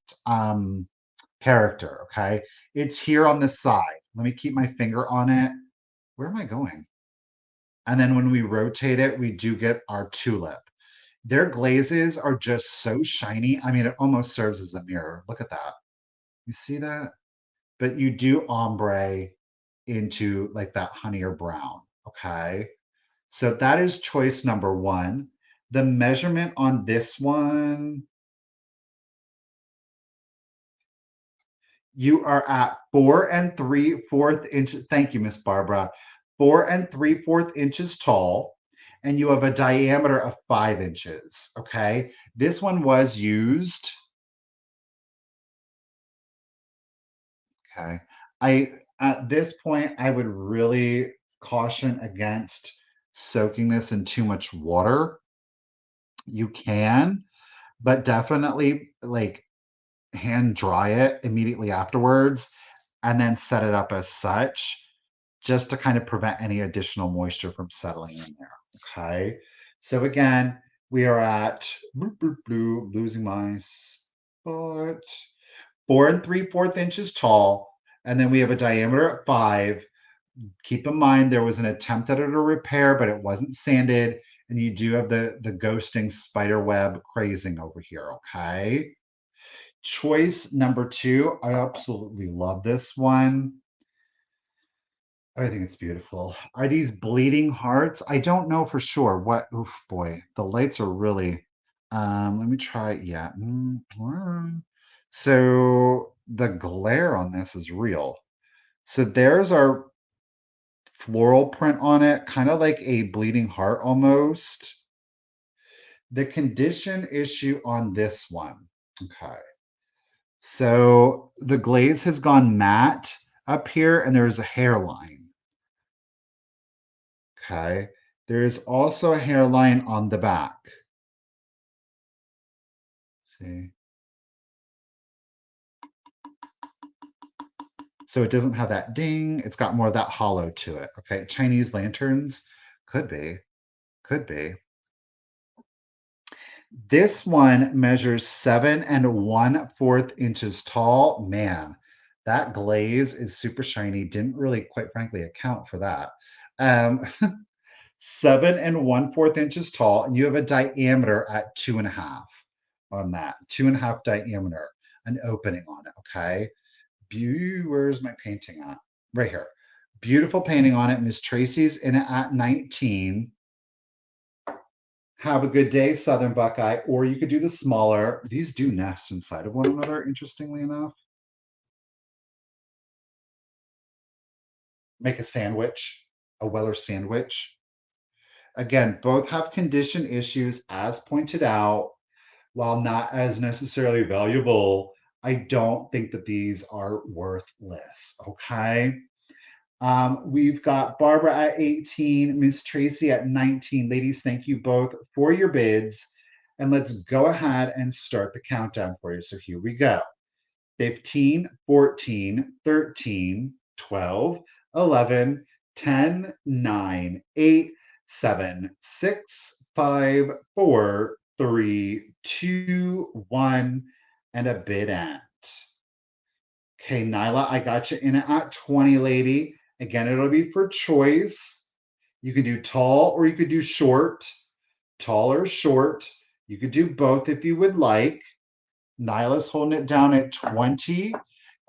Speaker 1: character. Okay. It's here on the side. Let me keep my finger on it. Where am I going? And then when we rotate it, we do get our tulip. Their glazes are just so shiny. I mean, it almost serves as a mirror. Look at that. You see that? But you do ombre into like that honey or brown. Okay. So that is choice number one. The measurement on this one, you are at 4 3/4 inches. Thank you, Miss Barbara. 4 3/4 inches tall, and you have a diameter of 5 inches. Okay. This one was used. Okay. At this point, I would really caution against soaking this in too much water. You can, but definitely like hand dry it immediately afterwards and then set it up as such just to kind of prevent any additional moisture from settling in there. Okay. So again, we are at losing my spot. 4 3/4 inches tall, and then we have a diameter at 5. Keep in mind there was an attempt at a repair, but it wasn't sanded, and you do have the ghosting spider web crazing over here. Okay. Choice number two, I absolutely love this one. I think it's beautiful. Are these bleeding hearts? I don't know for sure. What? Oof, boy, the lights are really. Let me try. Yeah. So the glare on this is real. So there's our floral print on it, kind of like a bleeding heart almost. The condition issue on this one. Okay. So the glaze has gone matte up here and there's a hairline. Okay. There is also a hairline on the back. See? So it doesn't have that ding. It's got more of that hollow to it. Okay. Chinese lanterns could be. Could be. This one measures 7 1/4 inches tall. Man, that glaze is super shiny. Didn't really, quite frankly, account for that. Um, 7 1/4 inches tall, and you have a diameter at 2.5 on that. 2.5 diameter, an opening on it. Okay. Where's my painting at? Right here. Beautiful painting on it. Miss Tracy's in it at 19. Have a good day, Southern Buckeye. Or you could do the smaller. These do nest inside of one another, interestingly enough. Make a sandwich, a Weller sandwich. Again, both have condition issues, as pointed out. While not as necessarily valuable, I don't think that these are worthless. Okay. We've got Barbara at 18, Miss Tracy at 19. Ladies, thank you both for your bids. And let's go ahead and start the countdown for you. So here we go. 15, 14, 13, 12, 11, 10, 9, 8, 7, 6, 5, 4, 3, 2, 1, and a bid end. Okay, Nyla, I got you in at 20, lady. Again, it'll be for choice. You could do tall or you could do short. Tall or short. You could do both if you would like. Nyla's holding it down at 20.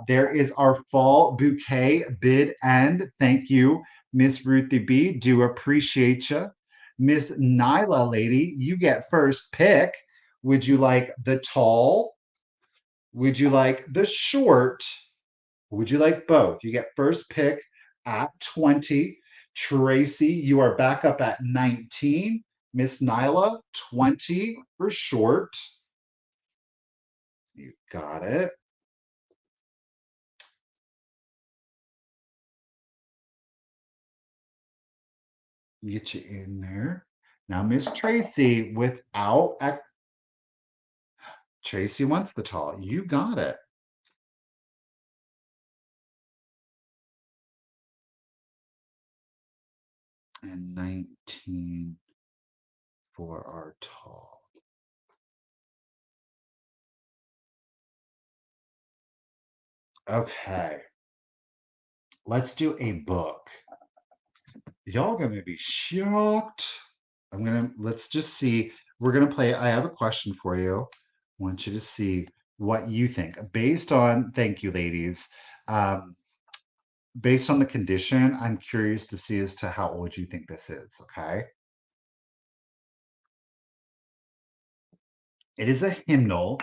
Speaker 1: There is our fall bouquet bid end. Thank you, Miss Ruthie B. Do appreciate you. Miss Nyla, lady, you get first pick. Would you like the tall? Would you like the short? Would you like both? You get first pick at 20. Tracy, you are back up at 19. Miss Nyla, 20 for short. You got it. Get you in there. Now, Miss Tracy, Tracy wants the tall. You got it. And 19 for our tall. Okay. Let's do a book. Y'all gonna be shocked. Let's just see. We're gonna play. I have a question for you. I want you to see what you think based on, thank you, ladies. Um, Based on the condition, I'm curious to see as to how old you think this is, okay? It is a hymnal.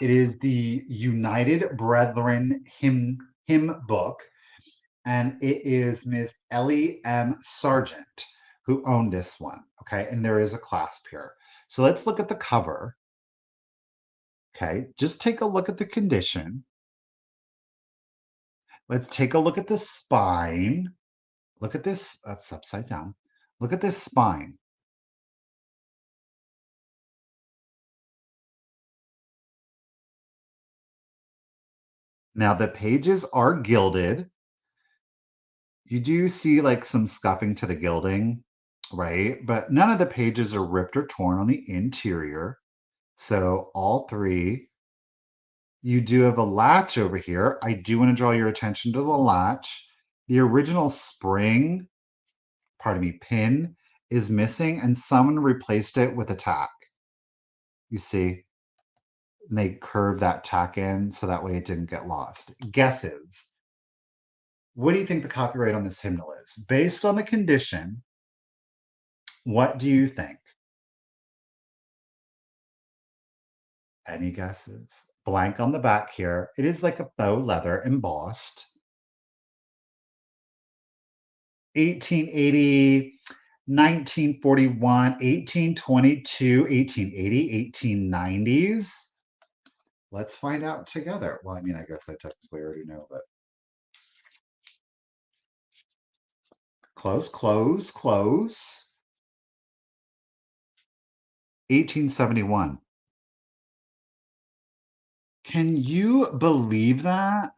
Speaker 1: It is the United Brethren hymn book, and it is Miss Ellie M. Sargent who owned this one, okay? And there is a clasp here. So let's look at the cover, okay? Just take a look at the condition. Let's take a look at the spine. Look at this, it's upside down. Look at this spine. Now the pages are gilded. You do see like some scuffing to the gilding, right? But none of the pages are ripped or torn on the interior. So all three. You do have a latch over here. I do want to draw your attention to the latch. The original spring, pardon me, pin is missing and someone replaced it with a tack. You see, and they curved that tack in so that way it didn't get lost. Guesses. What do you think the copyright on this hymnal is? Based on the condition, what do you think? Any guesses? Blank on the back here. It is like a faux leather embossed. 1880, 1941, 1822, 1880, 1890s. Let's find out together. Well, I mean, I guess I technically already know, but close, close, close. 1871. Can you believe that?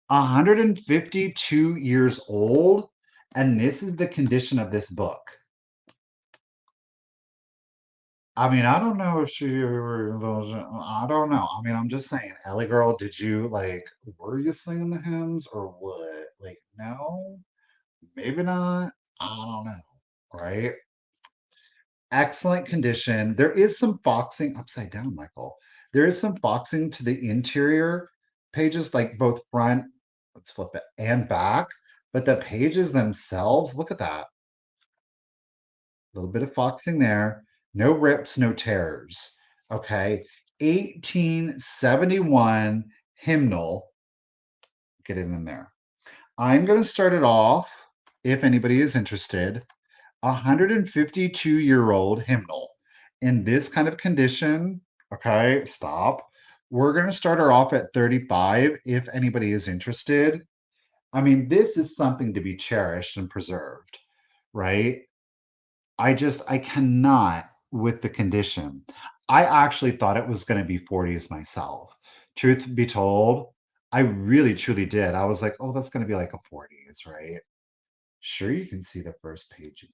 Speaker 1: 152 years old, and this is the condition of this book. I mean, I don't know if she I don't know. I mean, I'm just saying, Ellie girl, did you were you singing the hymns or what? Like, no, maybe not. I don't know. Right? Excellent condition. There is some boxing upside down, Michael. There is some boxing to the interior pages, like both front, let's flip it, and back. But the pages themselves, look at that. little bit of foxing there. No rips, no tears. Okay. 1871 hymnal. Get it in there. I'm going to start it off, if anybody is interested, 152-year-old hymnal in this kind of condition. Okay, stop. We're going to start her off at 35 if anybody is interested. I mean, this is something to be cherished and preserved, right? I cannot with the condition. I actually thought it was going to be 40s myself. Truth be told, I really truly did. I was like, oh, that's going to be like a 40s, right? Sure, you can see the first page again.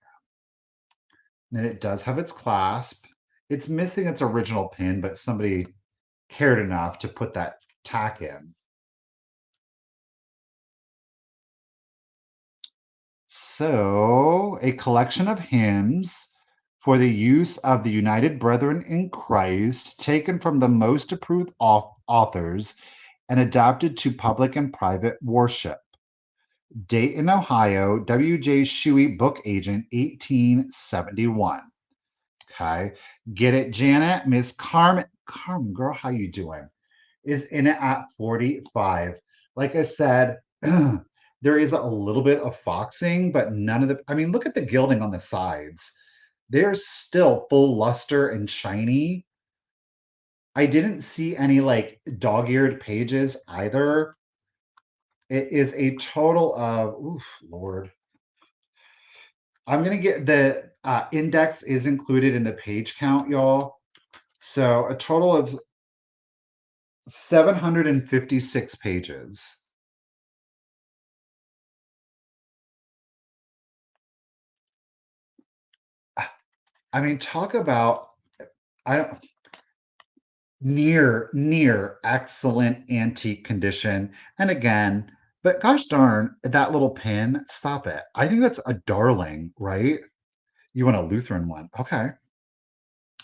Speaker 1: Then it does have its clasp. It's missing its original pin, but somebody cared enough to put that tack in. So, a collection of hymns for the use of the United Brethren in Christ, taken from the most approved authors and adapted to public and private worship. Dayton, Ohio, W.J. Shuey, book agent, 1871. Okay. Get it, Janet? Miss Carmen. Carmen, girl, how you doing? Is in it at 45. Like I said, there is a little bit of foxing, but none of the, I mean, look at the gilding on the sides. They're still full luster and shiny. I didn't see any like dog-eared pages either. It is a total of, oof, Lord. I'm going to get the index is included in the page count, y'all. So a total of 756 pages. I mean, talk about I don't near excellent antique condition. And again, but gosh darn, that little pin, stop it. I think that's a darling, right? You want a Lutheran one. Okay,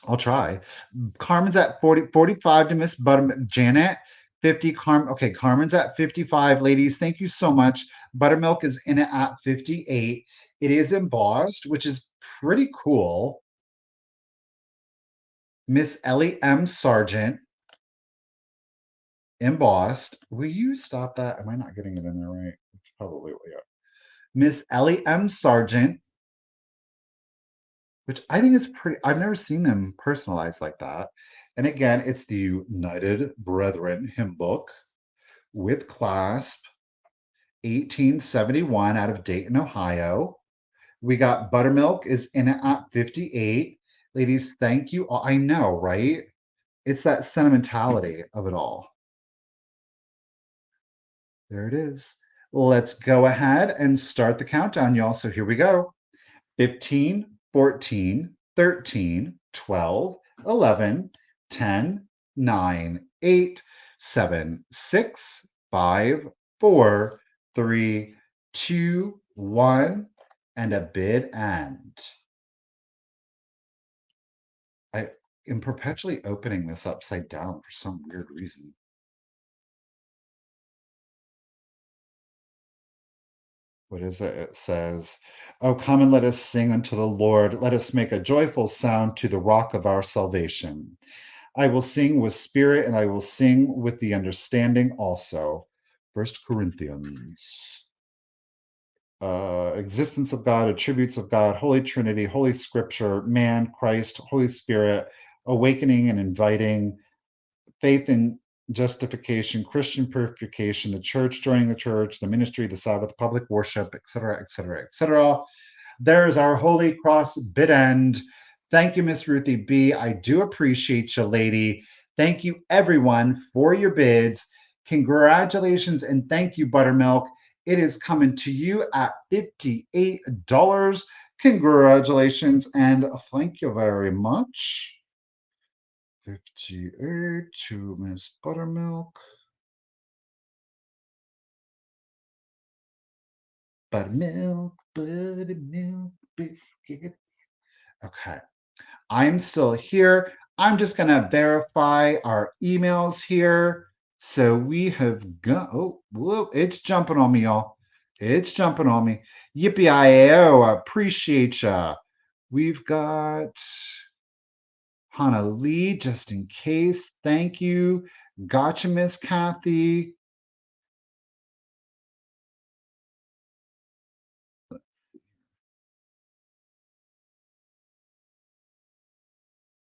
Speaker 1: I'll try. Carmen's at 45 to Miss Janet. 50 Carmen. Okay, Carmen's at 55. Ladies, thank you so much. Buttermilk is in it at 58. It is embossed, which is pretty cool. Miss Ellie M. Sargent, embossed. Will you stop that? Am I not getting it in there right? It's probably way up. Miss Ellie M. Sargent, which I think is pretty, I've never seen them personalized like that. And again, it's the United Brethren hymn book with clasp, 1871 out of Dayton, Ohio. We got Buttermilk is in it at 58. Ladies, thank you. I know, right? It's that sentimentality of it all. There it is. Let's go ahead and start the countdown, y'all. So here we go. 15, 14, 13, 12, 11, 10, 9, 8, 7, 6, 5, 4, 3, 2, 1, and a bid end. I am perpetually opening this upside down for some weird reason. What is it? It says, oh, come and let us sing unto the Lord. Let us make a joyful sound to the rock of our salvation. I will sing with spirit and I will sing with the understanding also. First Corinthians. Existence of God, attributes of God, Holy Trinity, Holy Scripture, man, Christ, Holy Spirit, awakening and inviting, faith in justification, Christian purification, the church, joining the church, the ministry, the Sabbath, public worship, etc., etc., etc. There's our Holy Cross bid end. Thank you, Miss Ruthie B. I do appreciate you, lady. Thank you, everyone, for your bids. Congratulations and thank you, Buttermilk. It is coming to you at $58. Congratulations and thank you very much. 58 to Miss Buttermilk. Buttermilk, buttermilk biscuits. Okay, I'm still here. I'm just going to verify our emails here. So we have got, oh, whoa, it's jumping on me, y'all. It's jumping on me. Yippee-I-O, appreciate ya. We've got Hannah Lee, just in case. Thank you. Gotcha, Miss Kathy.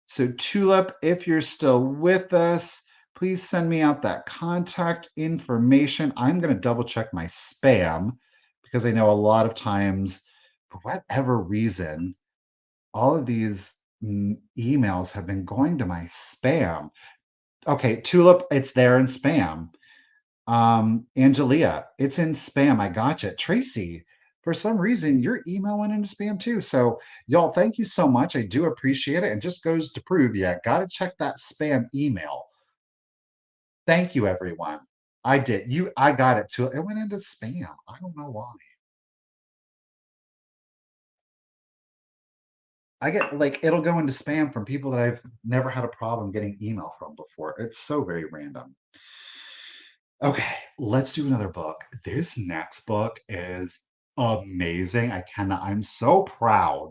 Speaker 1: So, Tulip, if you're still with us, please send me out that contact information. I'm going to double check my spam because I know a lot of times, for whatever reason, all of these emails have been going to my spam. Okay, Tulip, it's there in spam. Angelia, it's in spam. I gotcha. Tracy, for some reason, your email went into spam too. So, y'all, thank you so much. I do appreciate it. And just goes to prove you got to check that spam email. Thank you, everyone. I did. I got it too. It went into spam. I don't know why. I get like it'll go into spam from people that I've never had a problem getting email from before. It's so very random. Okay, let's do another book. This next book is amazing. I'm so proud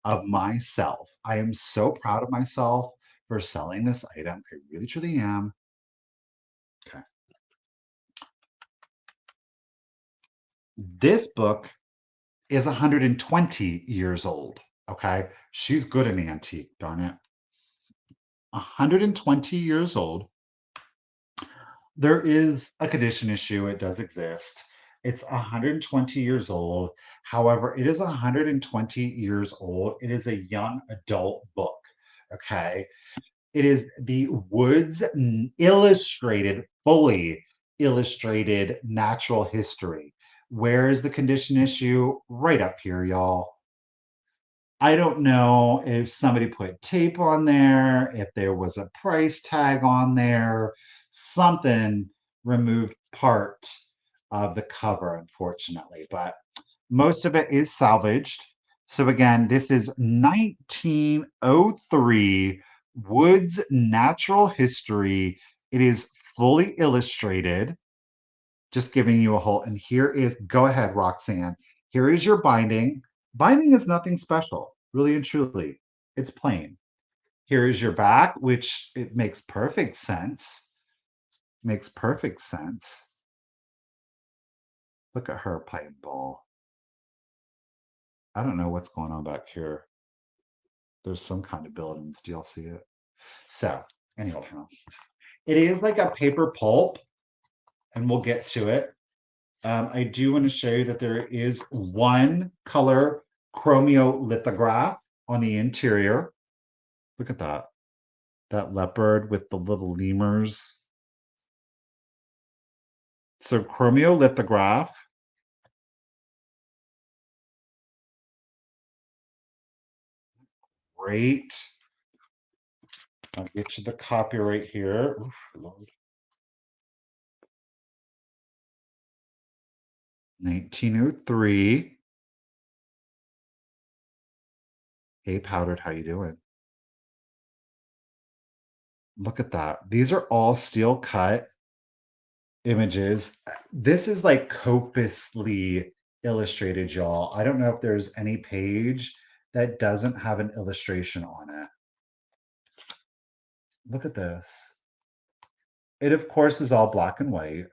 Speaker 1: of myself. I am so proud of myself for selling this item. I really, truly am. Okay. This book is 120 years old. Okay. She's good in antique, darn it. 120 years old. There is a condition issue. It does exist. It's 120 years old. However, it is 120 years old. It is a young adult book. Okay. It is the Woods illustrated, fully illustrated natural history. Where is the condition issue? Right up here, y'all. I don't know if somebody put tape on there, if there was a price tag on there, something removed part of the cover, unfortunately, but most of it is salvaged. So again, this is 1903 Woods Natural History. It is fully illustrated. Just giving you a whole, and here is, go ahead, Roxanne. Here is your binding. Binding is nothing special, really and truly. It's plain. Here is your back, which it makes perfect sense. Makes perfect sense. Look at her playing ball. I don't know what's going on back here. There's some kind of buildings. Do y'all see it? So, anyhow, it is like a paper pulp, and we'll get to it. I do want to show you that there is one color chromiolithograph on the interior. Look at that. That leopard with the little lemurs. So chromiolithograph. Great. I'll get you the copyright here. Oof, Lord. 1903. Hey, Powdered, how you doing? Look at that. These are all steel cut images. This is like copiously illustrated, y'all. I don't know if there's any page that doesn't have an illustration on it. Look at this. It, of course, is all black and white.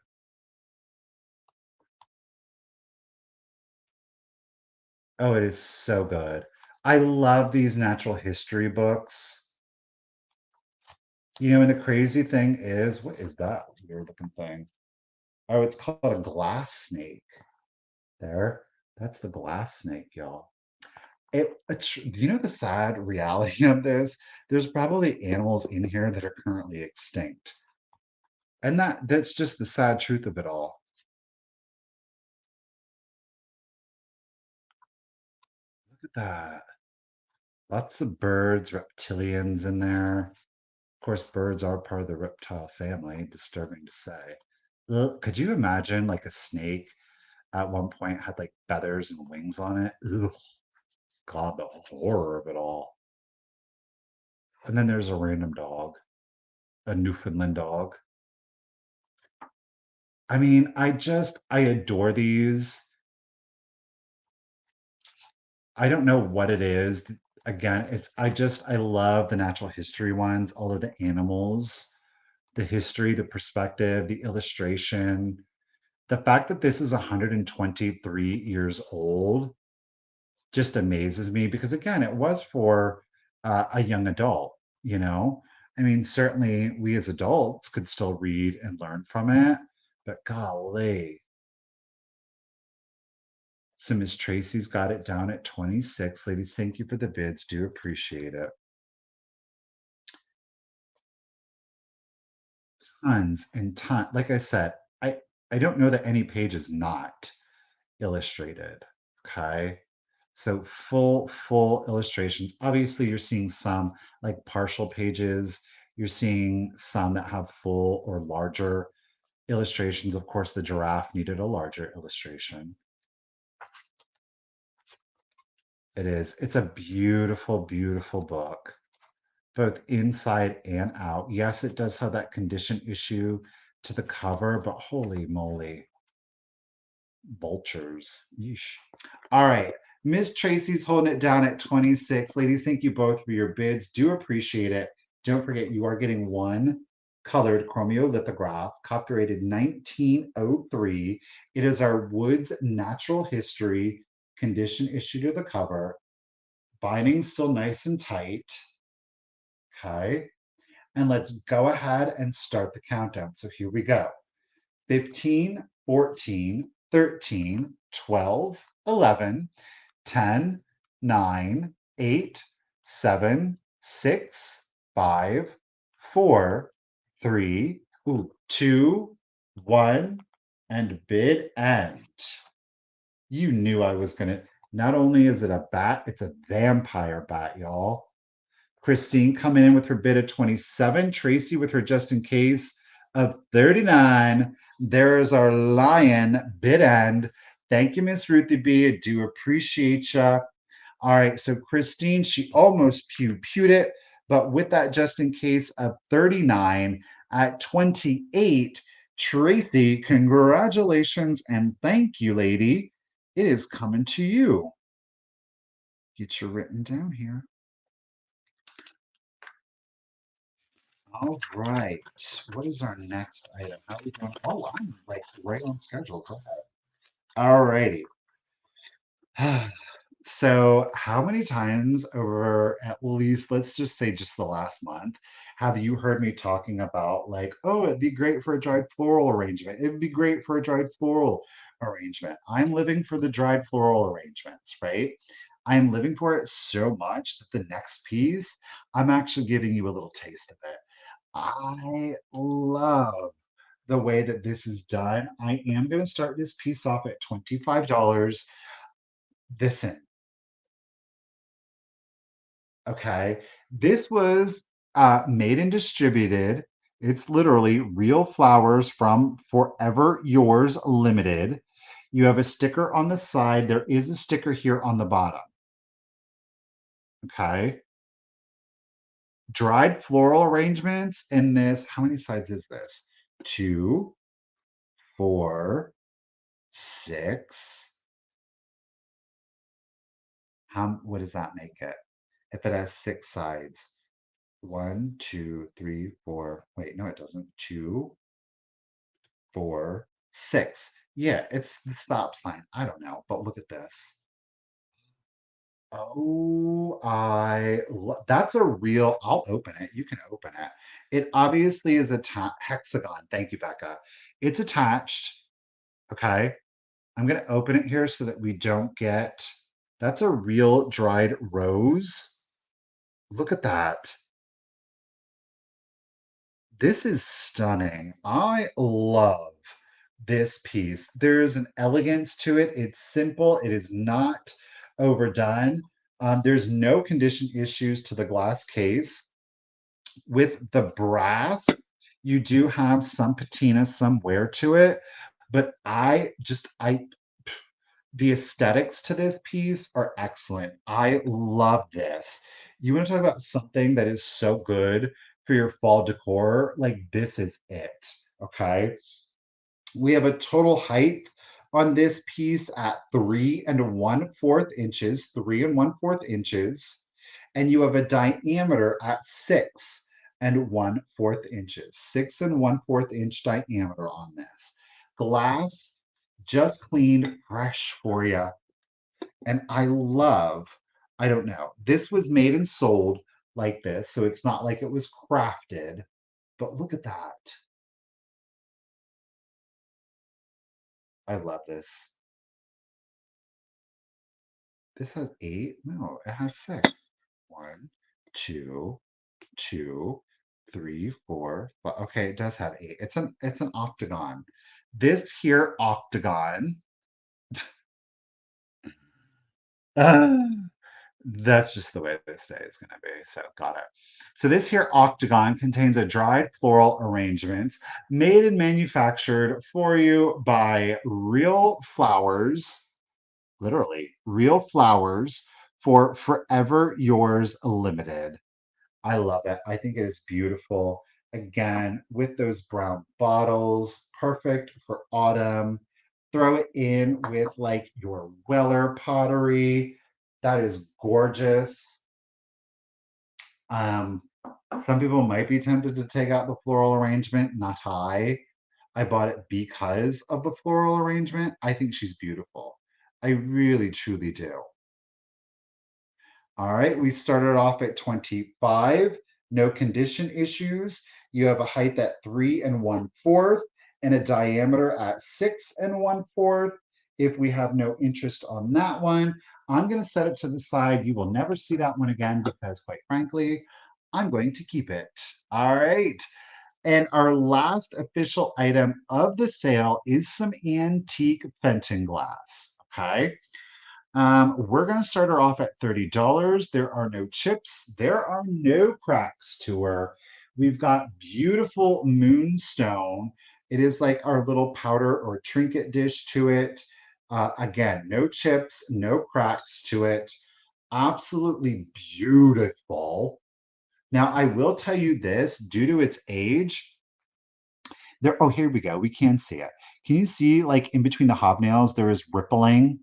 Speaker 1: Oh, it is so good. I love these natural history books. You know, and the crazy thing is, what is that weird looking thing? Oh, it's called a glass snake. There. That's the glass snake, y'all. Do you know the sad reality of this? There's probably animals in here that are currently extinct. And that's just the sad truth of it all. Look at that. Lots of birds, reptilians in there. Of course, birds are part of the reptile family, disturbing to say. Ugh, could you imagine like a snake at one point had like feathers and wings on it? Ugh, God, the horror of it all. And then there's a random dog, a Newfoundland dog. I mean, I adore these. I don't know what it is. Again, I love the natural history ones, all of the animals, the history, the perspective, the illustration. The fact that this is 123 years old just amazes me because again, it was for a young adult, you know? I mean, certainly we as adults could still read and learn from it, but golly. So Miss Tracy's got it down at 26. Ladies, thank you for the bids. Do appreciate it. Tons and tons. Like I said, I don't know that any page is not illustrated. Okay. So full illustrations. Obviously, you're seeing some like partial pages. You're seeing some that have full or larger illustrations. Of course, the giraffe needed a larger illustration. It is. It's a beautiful, beautiful book, both inside and out. Yes, it does have that condition issue to the cover, but holy moly, vultures. Yeesh. All right. Miss Tracy's holding it down at 26. Ladies, thank you both for your bids. Do appreciate it. Don't forget, you are getting one colored chromiolithograph, copyrighted 1903. It is our Woods Natural History condition issue to the cover. Binding still nice and tight. Okay. And let's go ahead and start the countdown. So here we go. 15, 14, 13, 12, 11, 10, 9, 8, 7, 6, 5, 4, 3, 2, 1, and bid end. You knew I was going to. Not only is it a bat, it's a vampire bat, y'all. Christine coming in with her bid of 27. Tracy with her just in case of 39. There is our lion bid end. Thank you, Miss Ruthie B. I do appreciate you. All right, so Christine, she almost pewed it, but with that just in case of 39 at 28, Tracy, congratulations and thank you, lady. It is coming to you. Get you written down here. All right. What is our next item? How are we doing? Oh, I'm like right on schedule. Go ahead. All righty. So, how many times over at least, let's just say just the last month, have you heard me talking about like, oh, it'd be great for a dried floral arrangement. It'd be great for a dried floral arrangement. I'm living for the dried floral arrangements, right? I'm living for it so much that the next piece, I'm actually giving you a little taste of it. I love the way that this is done. I am going to start this piece off at $25. Listen, okay. This was made and distributed. It's literally real flowers from Forever Yours Limited. You have a sticker on the side. There is a sticker here on the bottom. Okay. Dried floral arrangements in this. How many sides is this? Two, four, six. What does that make it? If it has six sides. One, two, three, four. Wait, no, it doesn't. Two, four, six. Yeah, it's the stop sign. I don't know, but look at this. Oh, that's a real. I'll open it. You can open it. It obviously is a hexagon. Thank you, Becca. It's attached. Okay. I'm going to open it here so that we don't get. That's a real dried rose. Look at that. This is stunning. I love this piece. There is an elegance to it. It's simple. It is not overdone. There's no condition issues to the glass case. With the brass, you do have some patina, some wear to it, but the aesthetics to this piece are excellent. I love this. You want to talk about something that is so good for your fall decor? Like this is it. Okay. We have a total height on this piece at 3 1/4 inches, 3 1/4 inches, and you have a diameter at 6 1/4 inches, 6 1/4 inch diameter on this. Glass just cleaned fresh for you. And I don't know, this was made and sold like this, so it's not like it was crafted, but look at that. I love this. This has 8? No, it has 6. 1, 2, 2, 3, 4, 5. Okay, it does have 8. It's an octagon. This here octagon, that's just the way this day is going to be. So, got it. So, this here octagon contains a dried floral arrangement made and manufactured for you by real flowers, literally, real flowers for Forever Yours Limited. I love it. I think it is beautiful. Again, with those brown bottles, perfect for autumn. Throw it in with like your Weller pottery. That is gorgeous. Um, some people might be tempted to take out the floral arrangement. Not I. I bought it because of the floral arrangement. I think she's beautiful. I really, truly do. All right, we started off at 25, no condition issues. You have a height at 3 1/4 and a diameter at 6 1/4. If we have no interest on that one, I'm going to set it to the side. You will never see that one again because, quite frankly, I'm going to keep it. All right. And our last official item of the sale is some antique Fenton glass. Okay. We're going to start her off at $30. There are no chips. There are no cracks to her. We've got beautiful moonstone. It is like our little powder or trinket dish to it. Again, no chips, no cracks to it. Absolutely beautiful. Now, I will tell you this, due to its age, there, oh, here we go. We can see it. Can you see like in between the hobnails, there is rippling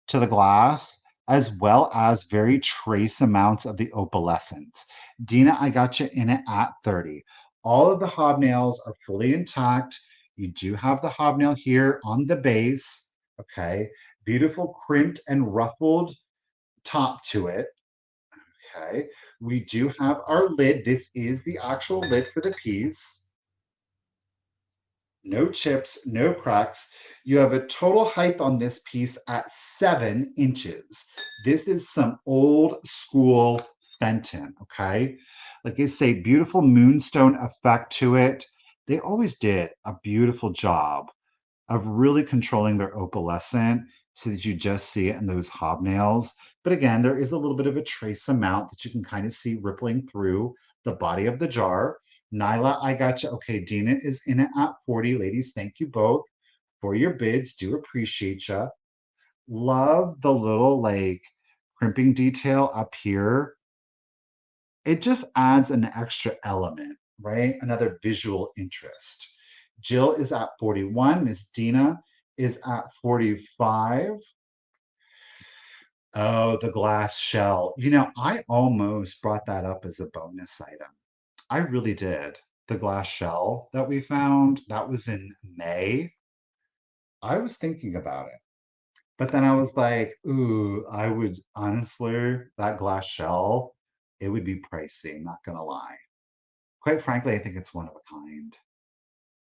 Speaker 1: to the glass, as well as very trace amounts of the opalescence. Dina, I got you in it at 30. All of the hobnails are fully intact. You do have the hobnail here on the base. Okay. Beautiful crimped and ruffled top to it. Okay. We do have our lid. This is the actual lid for the piece. No chips, no cracks. You have a total height on this piece at 7 inches. This is some old school Fenton, okay? Like I say, beautiful moonstone effect to it. They always did a beautiful job of really controlling their opalescent so that you just see it in those hobnails. But again, there is a little bit of a trace amount that you can kind of see rippling through the body of the jar. Nyla, I got you. Okay, Dina is in it at 40. Ladies, thank you both for your bids. Do appreciate you. Love the little like crimping detail up here. It just adds an extra element, right? Another visual interest. Jill is at 41. Miss Dina is at 45. Oh, the glass shell. You know, I almost brought that up as a bonus item. I really did. The glass shell that we found, that was in May. I was thinking about it. But then I was like, ooh, I would honestly, that glass shell, it would be pricey, not gonna lie. Quite frankly, I think it's one of a kind.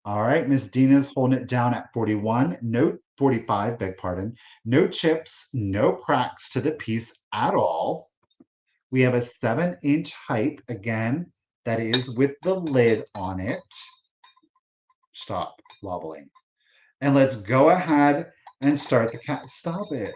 Speaker 1: All right, Miss Dina's holding it down at 41. No, 45, beg pardon. No chips, no cracks to the piece at all. We have a 7-inch height, again, that is with the lid on it. Stop wobbling. And let's go ahead and start the cat. Stop it.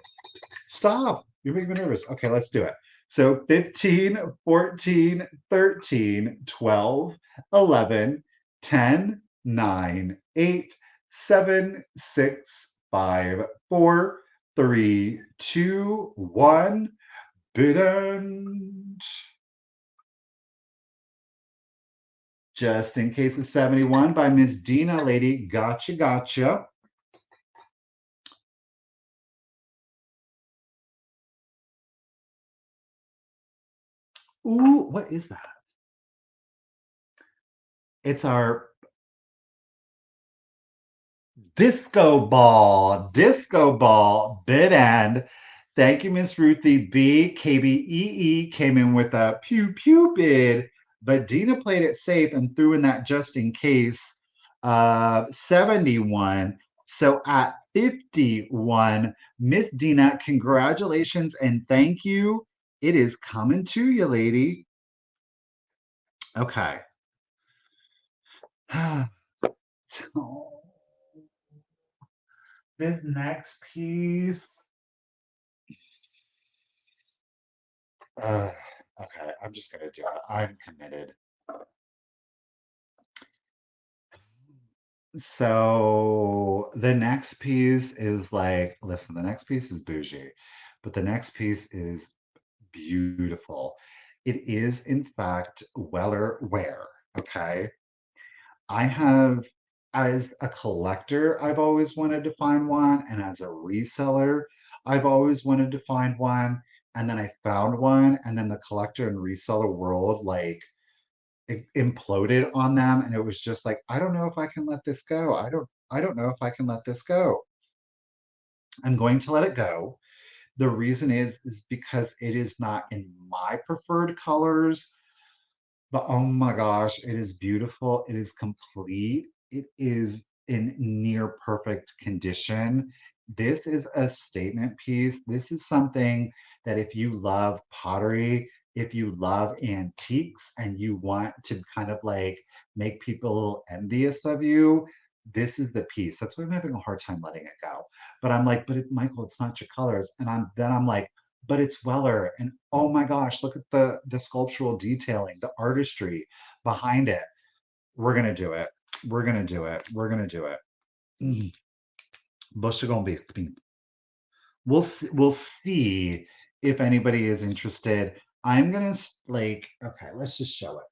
Speaker 1: Stop. You're making me nervous. Okay, let's do it. So 15, 14, 13, 12, 11, 10, 9, 8, 7, 6, 5, 4, 3, 2, 1. Bid end. Just in case of 71 by Miss Dina, lady. Gotcha, gotcha. Ooh, what is that? It's our disco ball, bid end. Thank you, Miss Ruthie B. KBEE came in with a pew pew bid, but Dina played it safe and threw in that just in case 71. So at 51, Miss Dina, congratulations and thank you. It is coming to you, lady. Okay. So, this next piece. Uh, okay, I'm just gonna do it. I'm committed. So the next piece is like, listen, the next piece is bougie, but the next piece is beautiful. It is, in fact, Weller wear. Okay. I have, as a collector, I've always wanted to find one, and as a reseller, I've always wanted to find one. And then I found one, and then the collector and reseller world like it imploded on them, and it was just like, I don't know if I can let this go. I don't know if I can let this go. I'm going to let it go. The reason is because it is not in my preferred colors. But oh my gosh, it is beautiful. It is complete. It is in near perfect condition. This is a statement piece. This is something that if you love pottery, if you love antiques and you want to kind of like make people a little envious of you, this is the piece. That's why I'm having a hard time letting it go. But I'm like, but it's Michael, it's not your colors. And I'm like, but it's Weller. And oh my gosh, look at the sculptural detailing, the artistry behind it. We're gonna do it. We're gonna do it. We're gonna do it. Mm. Basta gonna be. We'll see if anybody is interested. I'm gonna like okay, let's just show it.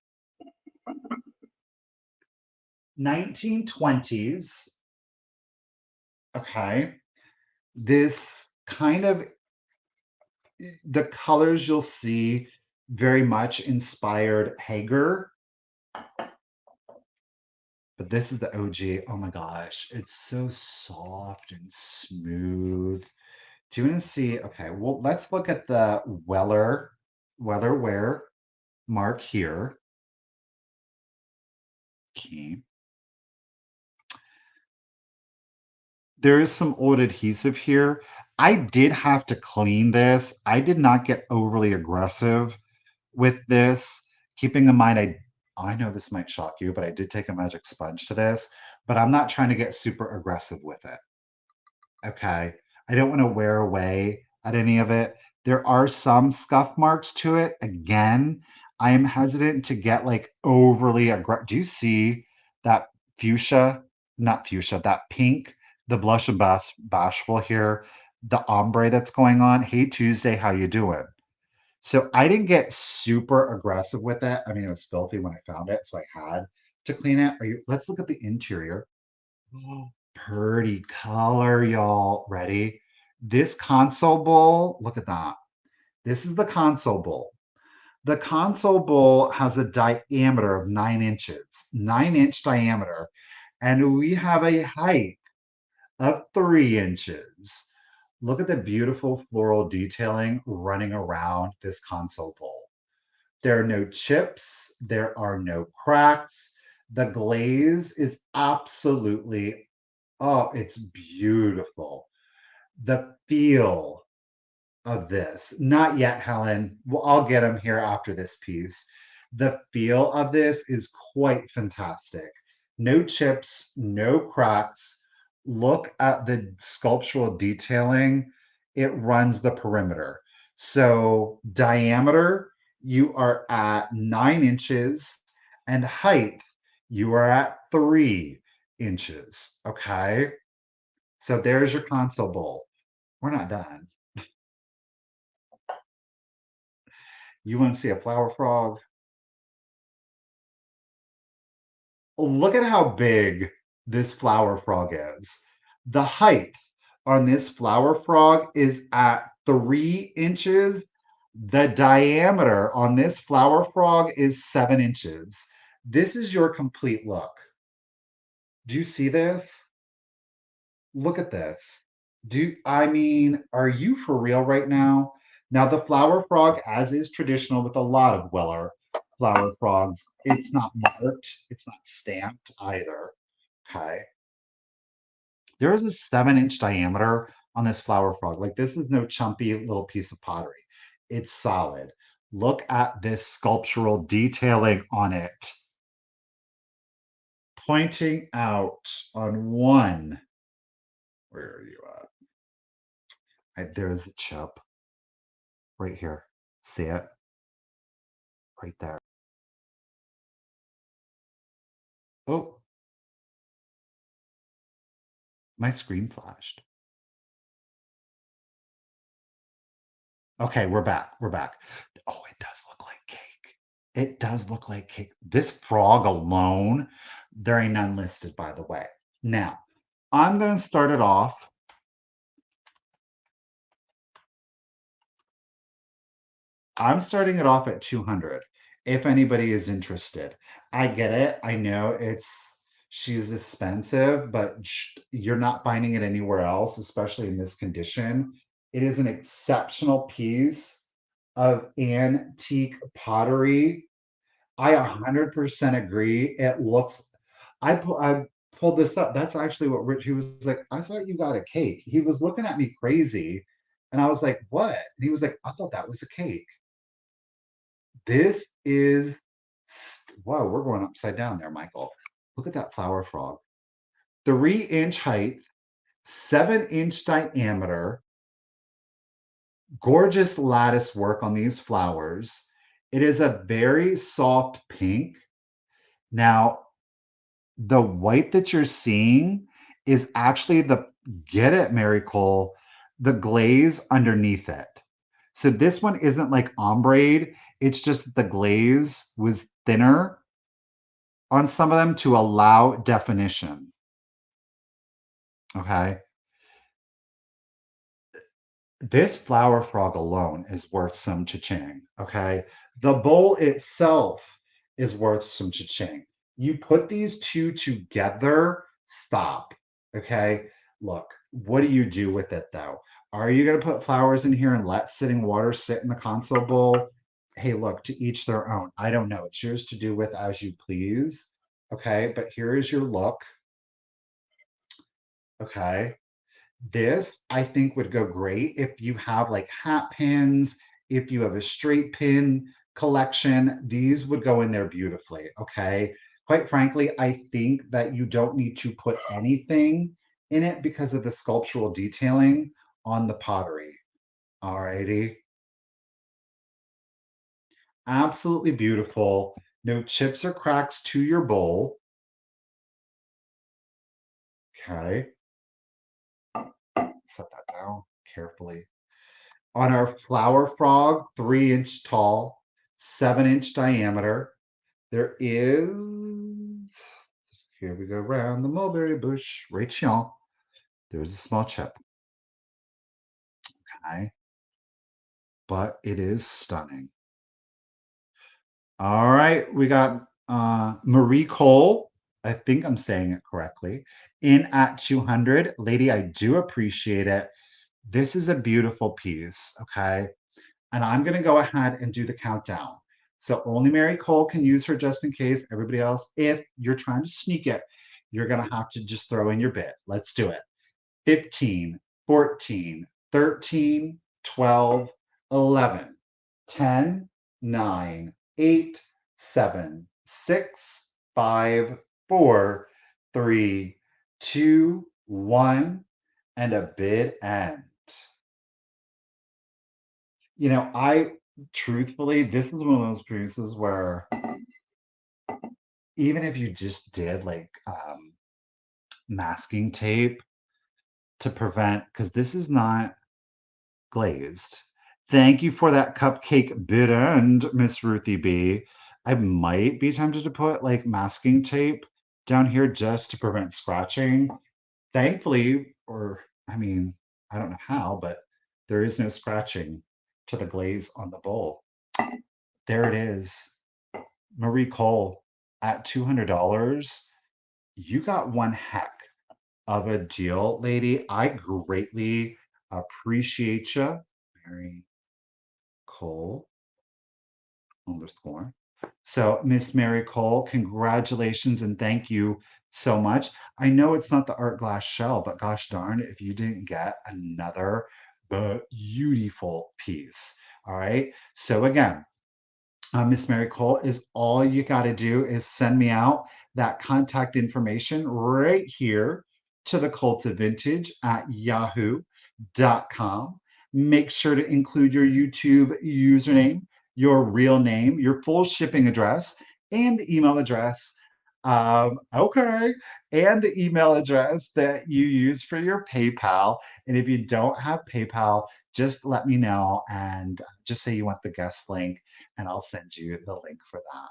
Speaker 1: 1920s. Okay. This kind of the colors you'll see very much inspired Hager. But this is the OG. Oh my gosh, it's so soft and smooth. Do you want to see? Okay, well, let's look at the Weller wear mark here. Okay. There is some old adhesive here. I did have to clean this. I did not get overly aggressive with this. Keeping in mind, I know this might shock you, but I did take a magic sponge to this, but I'm not trying to get super aggressive with it. Okay. I don't want to wear away at any of it. There are some scuff marks to it. Again, I am hesitant to get like overly aggressive. Do you see that fuchsia? Not fuchsia, that pink, the blush and bashful here, the ombre that's going on. Hey Tuesday, how you doing? So I didn't get super aggressive with it. I mean, it was filthy when I found it, so I had to clean it. Are you? Let's look at the interior. Oh, pretty color, y'all. Ready? This console bowl, look at that. This is the console bowl. The console bowl has a diameter of 9 inches, 9 inch diameter, and we have a height of 3 inches. Look at the beautiful floral detailing running around this console bowl. There are no chips, there are no cracks. The glaze is absolutely oh, it's beautiful. The feel of this, not yet, Helen. Well, I'll get them here after this piece. The feel of this is quite fantastic. No chips, no cracks. Look at the sculptural detailing. It runs the perimeter. So, diameter, you are at 9 inches, and height, you are at 3 inches. Okay. So there's your console bowl. We're not done. You want to see a flower frog? Look at how big this flower frog is. The height on this flower frog is at 3 inches. The diameter on this flower frog is 7 inches. This is your complete look. Do you see this? Look at this. I mean, are you for real right now? Now, the flower frog, as is traditional with a lot of Weller flower frogs, it's not marked, it's not stamped either. Okay. There is a 7-inch diameter on this flower frog. Like, this is no chumpy little piece of pottery. It's solid. Look at this sculptural detailing on it. Pointing out on one. Where are you at? There's a chip right here. See it? Right there. Oh, my screen flashed. Okay, we're back. We're back. Oh, it does look like cake. It does look like cake. This frog alone, there ain't none listed, by the way. Now, I'm going to start it off. I'm starting it off at 200 if anybody is interested. I get it. I know she's expensive, but you're not finding it anywhere else, especially in this condition. It is an exceptional piece of antique pottery. I 100% agree. It looks I pulled this up. That's actually what Rich, he was like, I thought you got a cake. He was looking at me crazy. And I was like, what? And he was like, I thought that was a cake. This is, whoa, we're going upside down there, Michael. Look at that flower frog. 3-inch height, 7-inch diameter, gorgeous lattice work on these flowers. It is a very soft pink. Now, the white that you're seeing is actually get it, Mary Cole, the glaze underneath it. So this one isn't like ombre. It's just the glaze was thinner on some of them to allow definition. Okay. This flower frog alone is worth some cha-ching. Okay. The bowl itself is worth some cha-ching. You put these two together, stop. Okay. Look, what do you do with it though? Are you going to put flowers in here and let sitting water sit in the console bowl? Hey, look, to each their own. I don't know. It's yours to do with as you please. Okay. But here is your look. Okay. This, I think, would go great if you have like hat pins, if you have a straight pin collection, these would go in there beautifully. Okay. Quite frankly, I think that you don't need to put anything in it because of the sculptural detailing on the pottery. Alrighty. Absolutely beautiful. No chips or cracks to your bowl. Okay. Set that down carefully. On our flower frog, 3-inch tall, 7-inch diameter, there is, here we go around the mulberry bush, Rachel. There's a small chip. Okay. But it is stunning. All right. We got Marie Cole. I think I'm saying it correctly. In at 200. Lady, I do appreciate it. This is a beautiful piece. Okay. And I'm going to go ahead and do the countdown. So only Mary Cole can use her just in case. Everybody else, if you're trying to sneak it, you're going to have to just throw in your bid. Let's do it. 15, 14, 13, 12, 11, 10, 9, 8, 7, 6, 5, 4, 3, 2, 1, and a bid end. I truthfully, this is one of those pieces where even if you just did like masking tape to prevent, because this is not glazed. Thank you for that cupcake bid end, Miss Ruthie B. I might be tempted to put like masking tape down here just to prevent scratching. Thankfully, or I mean, I don't know how, but there is no scratching to the glaze on the bowl. There it is. Marie Cole at $200. You got one heck of a deal, lady. I greatly appreciate you. Mary Cole underscore. So, Miss Mary Cole, congratulations and thank you so much. I know it's not the art glass shell, but gosh darn, if you didn't get another beautiful piece. All right. So, again, Miss Mary Cole, is all you got to do is send me out that contact information right here to The.Cult.Of.Vintage at yahoo.com. Make sure to include your YouTube username, your real name, your full shipping address, and the email address. Okay, and the email address that you use for your PayPal. And if you don't have PayPal, just let me know and just say you want the guest link and I'll send you the link for that.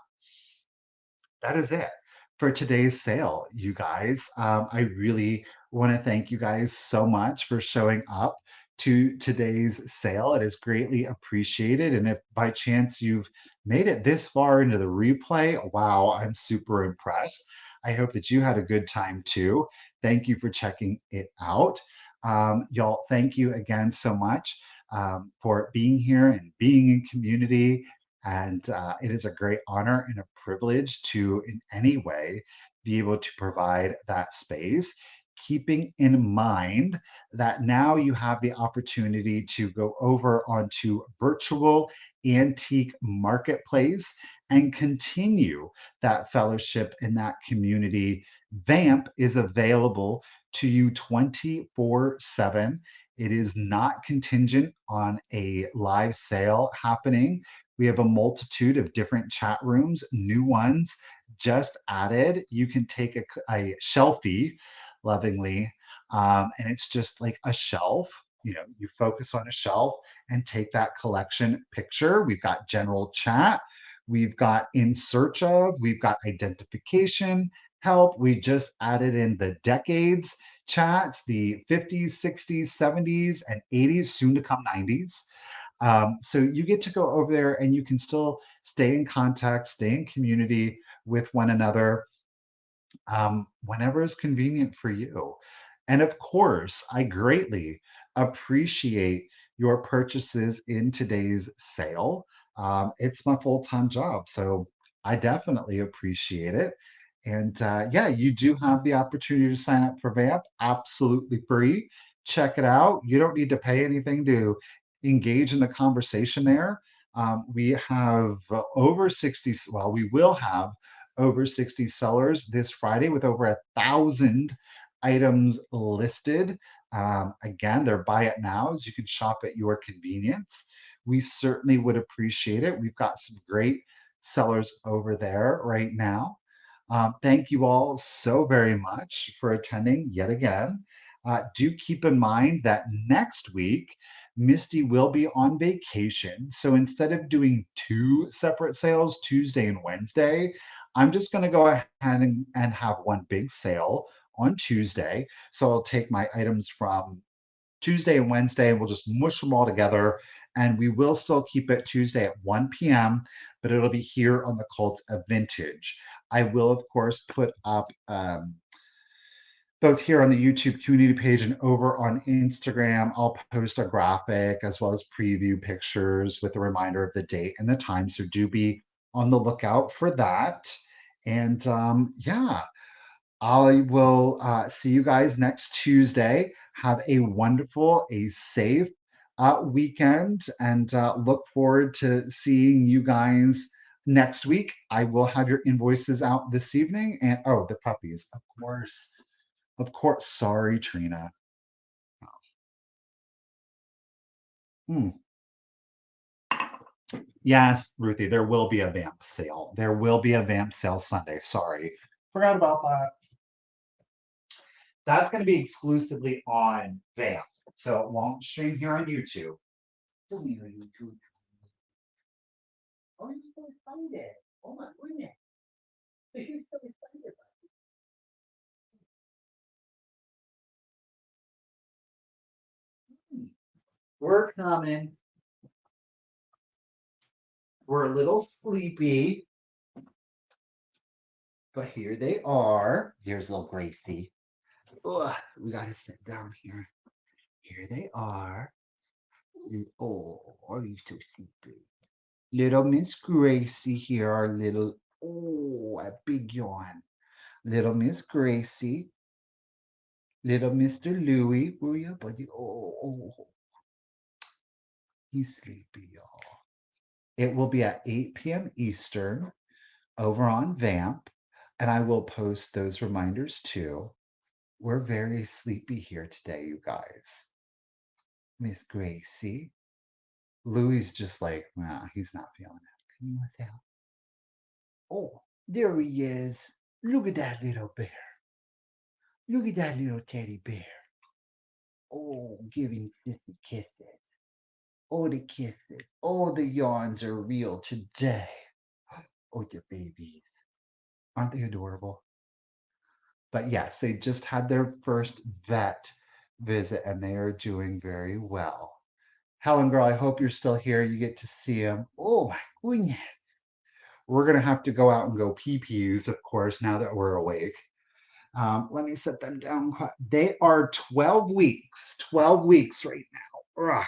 Speaker 1: That is it for today's sale, you guys. I really want to thank you guys so much for showing up to today's sale. It is greatly appreciated. And if by chance you've made it this far into the replay, wow, I'm super impressed. I hope that you had a good time too. Thank you for checking it out. Y'all, thank you again so much for being here and being in community, and it is a great honor and a privilege to, in any way, be able to provide that space, keeping in mind that now you have the opportunity to go over onto virtual antique marketplace and continue that fellowship in that community. Vamp is available to you 24/7. It is not contingent on a live sale happening. We have a multitude of different chat rooms, new ones just added. You can take a shelfie lovingly, and it's just like a shelf. You know, you focus on a shelf and take that collection picture. We've got general chat, we've got in search of, we've got identification help. We just added in the decades chats, the 50s, 60s, 70s, and 80s, soon to come 90s. So you get to go over there and you can still stay in contact, stay in community with one another whenever is convenient for you. And of course, I greatly appreciate your purchases in today's sale. It's my full time job, so I definitely appreciate it. And yeah, you do have the opportunity to sign up for VAMP absolutely free. Check it out. You don't need to pay anything to engage in the conversation there. We have over 60, well, we will have over 60 sellers this Friday with over 1,000 items listed. Again, they're buy it nows. You can shop at your convenience. We certainly would appreciate it. We've got some great sellers over there right now. Thank you all so very much for attending yet again. Do keep in mind that next week, Misty will be on vacation. So instead of doing two separate sales, Tuesday and Wednesday, I'm just going to go ahead and have one big sale on Tuesday. So I'll take my items from Tuesday and Wednesday, and we'll just mush them all together. And we will still keep it Tuesday at 1 p.m., but it'll be here on the Cult of Vintage. I will, of course, put up both here on the YouTube community page and over on Instagram. I'll post a graphic as well as preview pictures with a reminder of the date and the time. So do be on the lookout for that. And yeah, I will see you guys next Tuesday. Have a wonderful, a safe weekend, and look forward to seeing you guys next week. I will have your invoices out this evening. And oh, the puppies, of course. Of course. Sorry, Trina. Hmm. Yes, Ruthie, there will be a vamp sale. There will be a vamp sale Sunday. Sorry. Forgot about that. That's going to be exclusively on vamp. So it won't stream here on YouTube. Come here, YouTube. Oh, you're so excited. Oh my goodness. You're so excited. We're coming. were a little sleepy, but here they are. There's little Gracie. Ugh, we gotta sit down here. Here they are. Oh, are you so sleepy? Little Miss Gracie here, our little, oh, a big yawn. Little Miss Gracie, little Mr. Louie, where you, buddy? He's sleepy, y'all. It will be at 8 p.m. Eastern over on Vamp, and I will post those reminders too. We're very sleepy here today, you guys. Miss Gracie. Louie's just like, nah, he's not feeling it. Can you what's out? Oh, there he is. Look at that little bear. Look at that little teddy bear. Oh, giving Sissy kisses. Oh, the kisses. Oh, the yawns are real today. Oh, the babies. Aren't they adorable? But yes, they just had their first vet visit and they are doing very well. Helen, girl, I hope you're still here. You get to see them. Oh, my goodness. We're going to have to go out and go pee-pees, of course, now that we're awake. Let me set them down. They are 12 weeks right now. Ugh.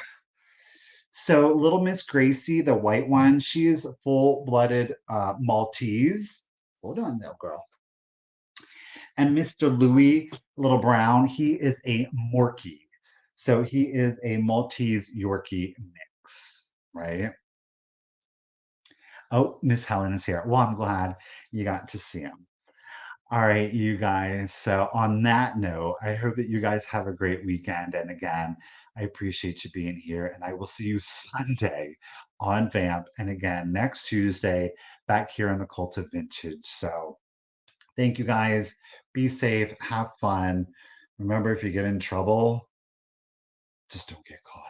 Speaker 1: So little Miss Gracie, the white one, she is a full-blooded Maltese. Hold on now, girl. And Mr. Louis, little brown, he is a Morkie. So he is a Maltese Yorkie mix, right? Oh, Miss Helen is here. Well, I'm glad you got to see him. All right, you guys. So, on that note, I hope that you guys have a great weekend. And again, I appreciate you being here. And I will see you Sunday on Vamp. And again, next Tuesday, back here on the Cult of Vintage. So, thank you guys. Be safe. Have fun. Remember, if you get in trouble, just don't get caught.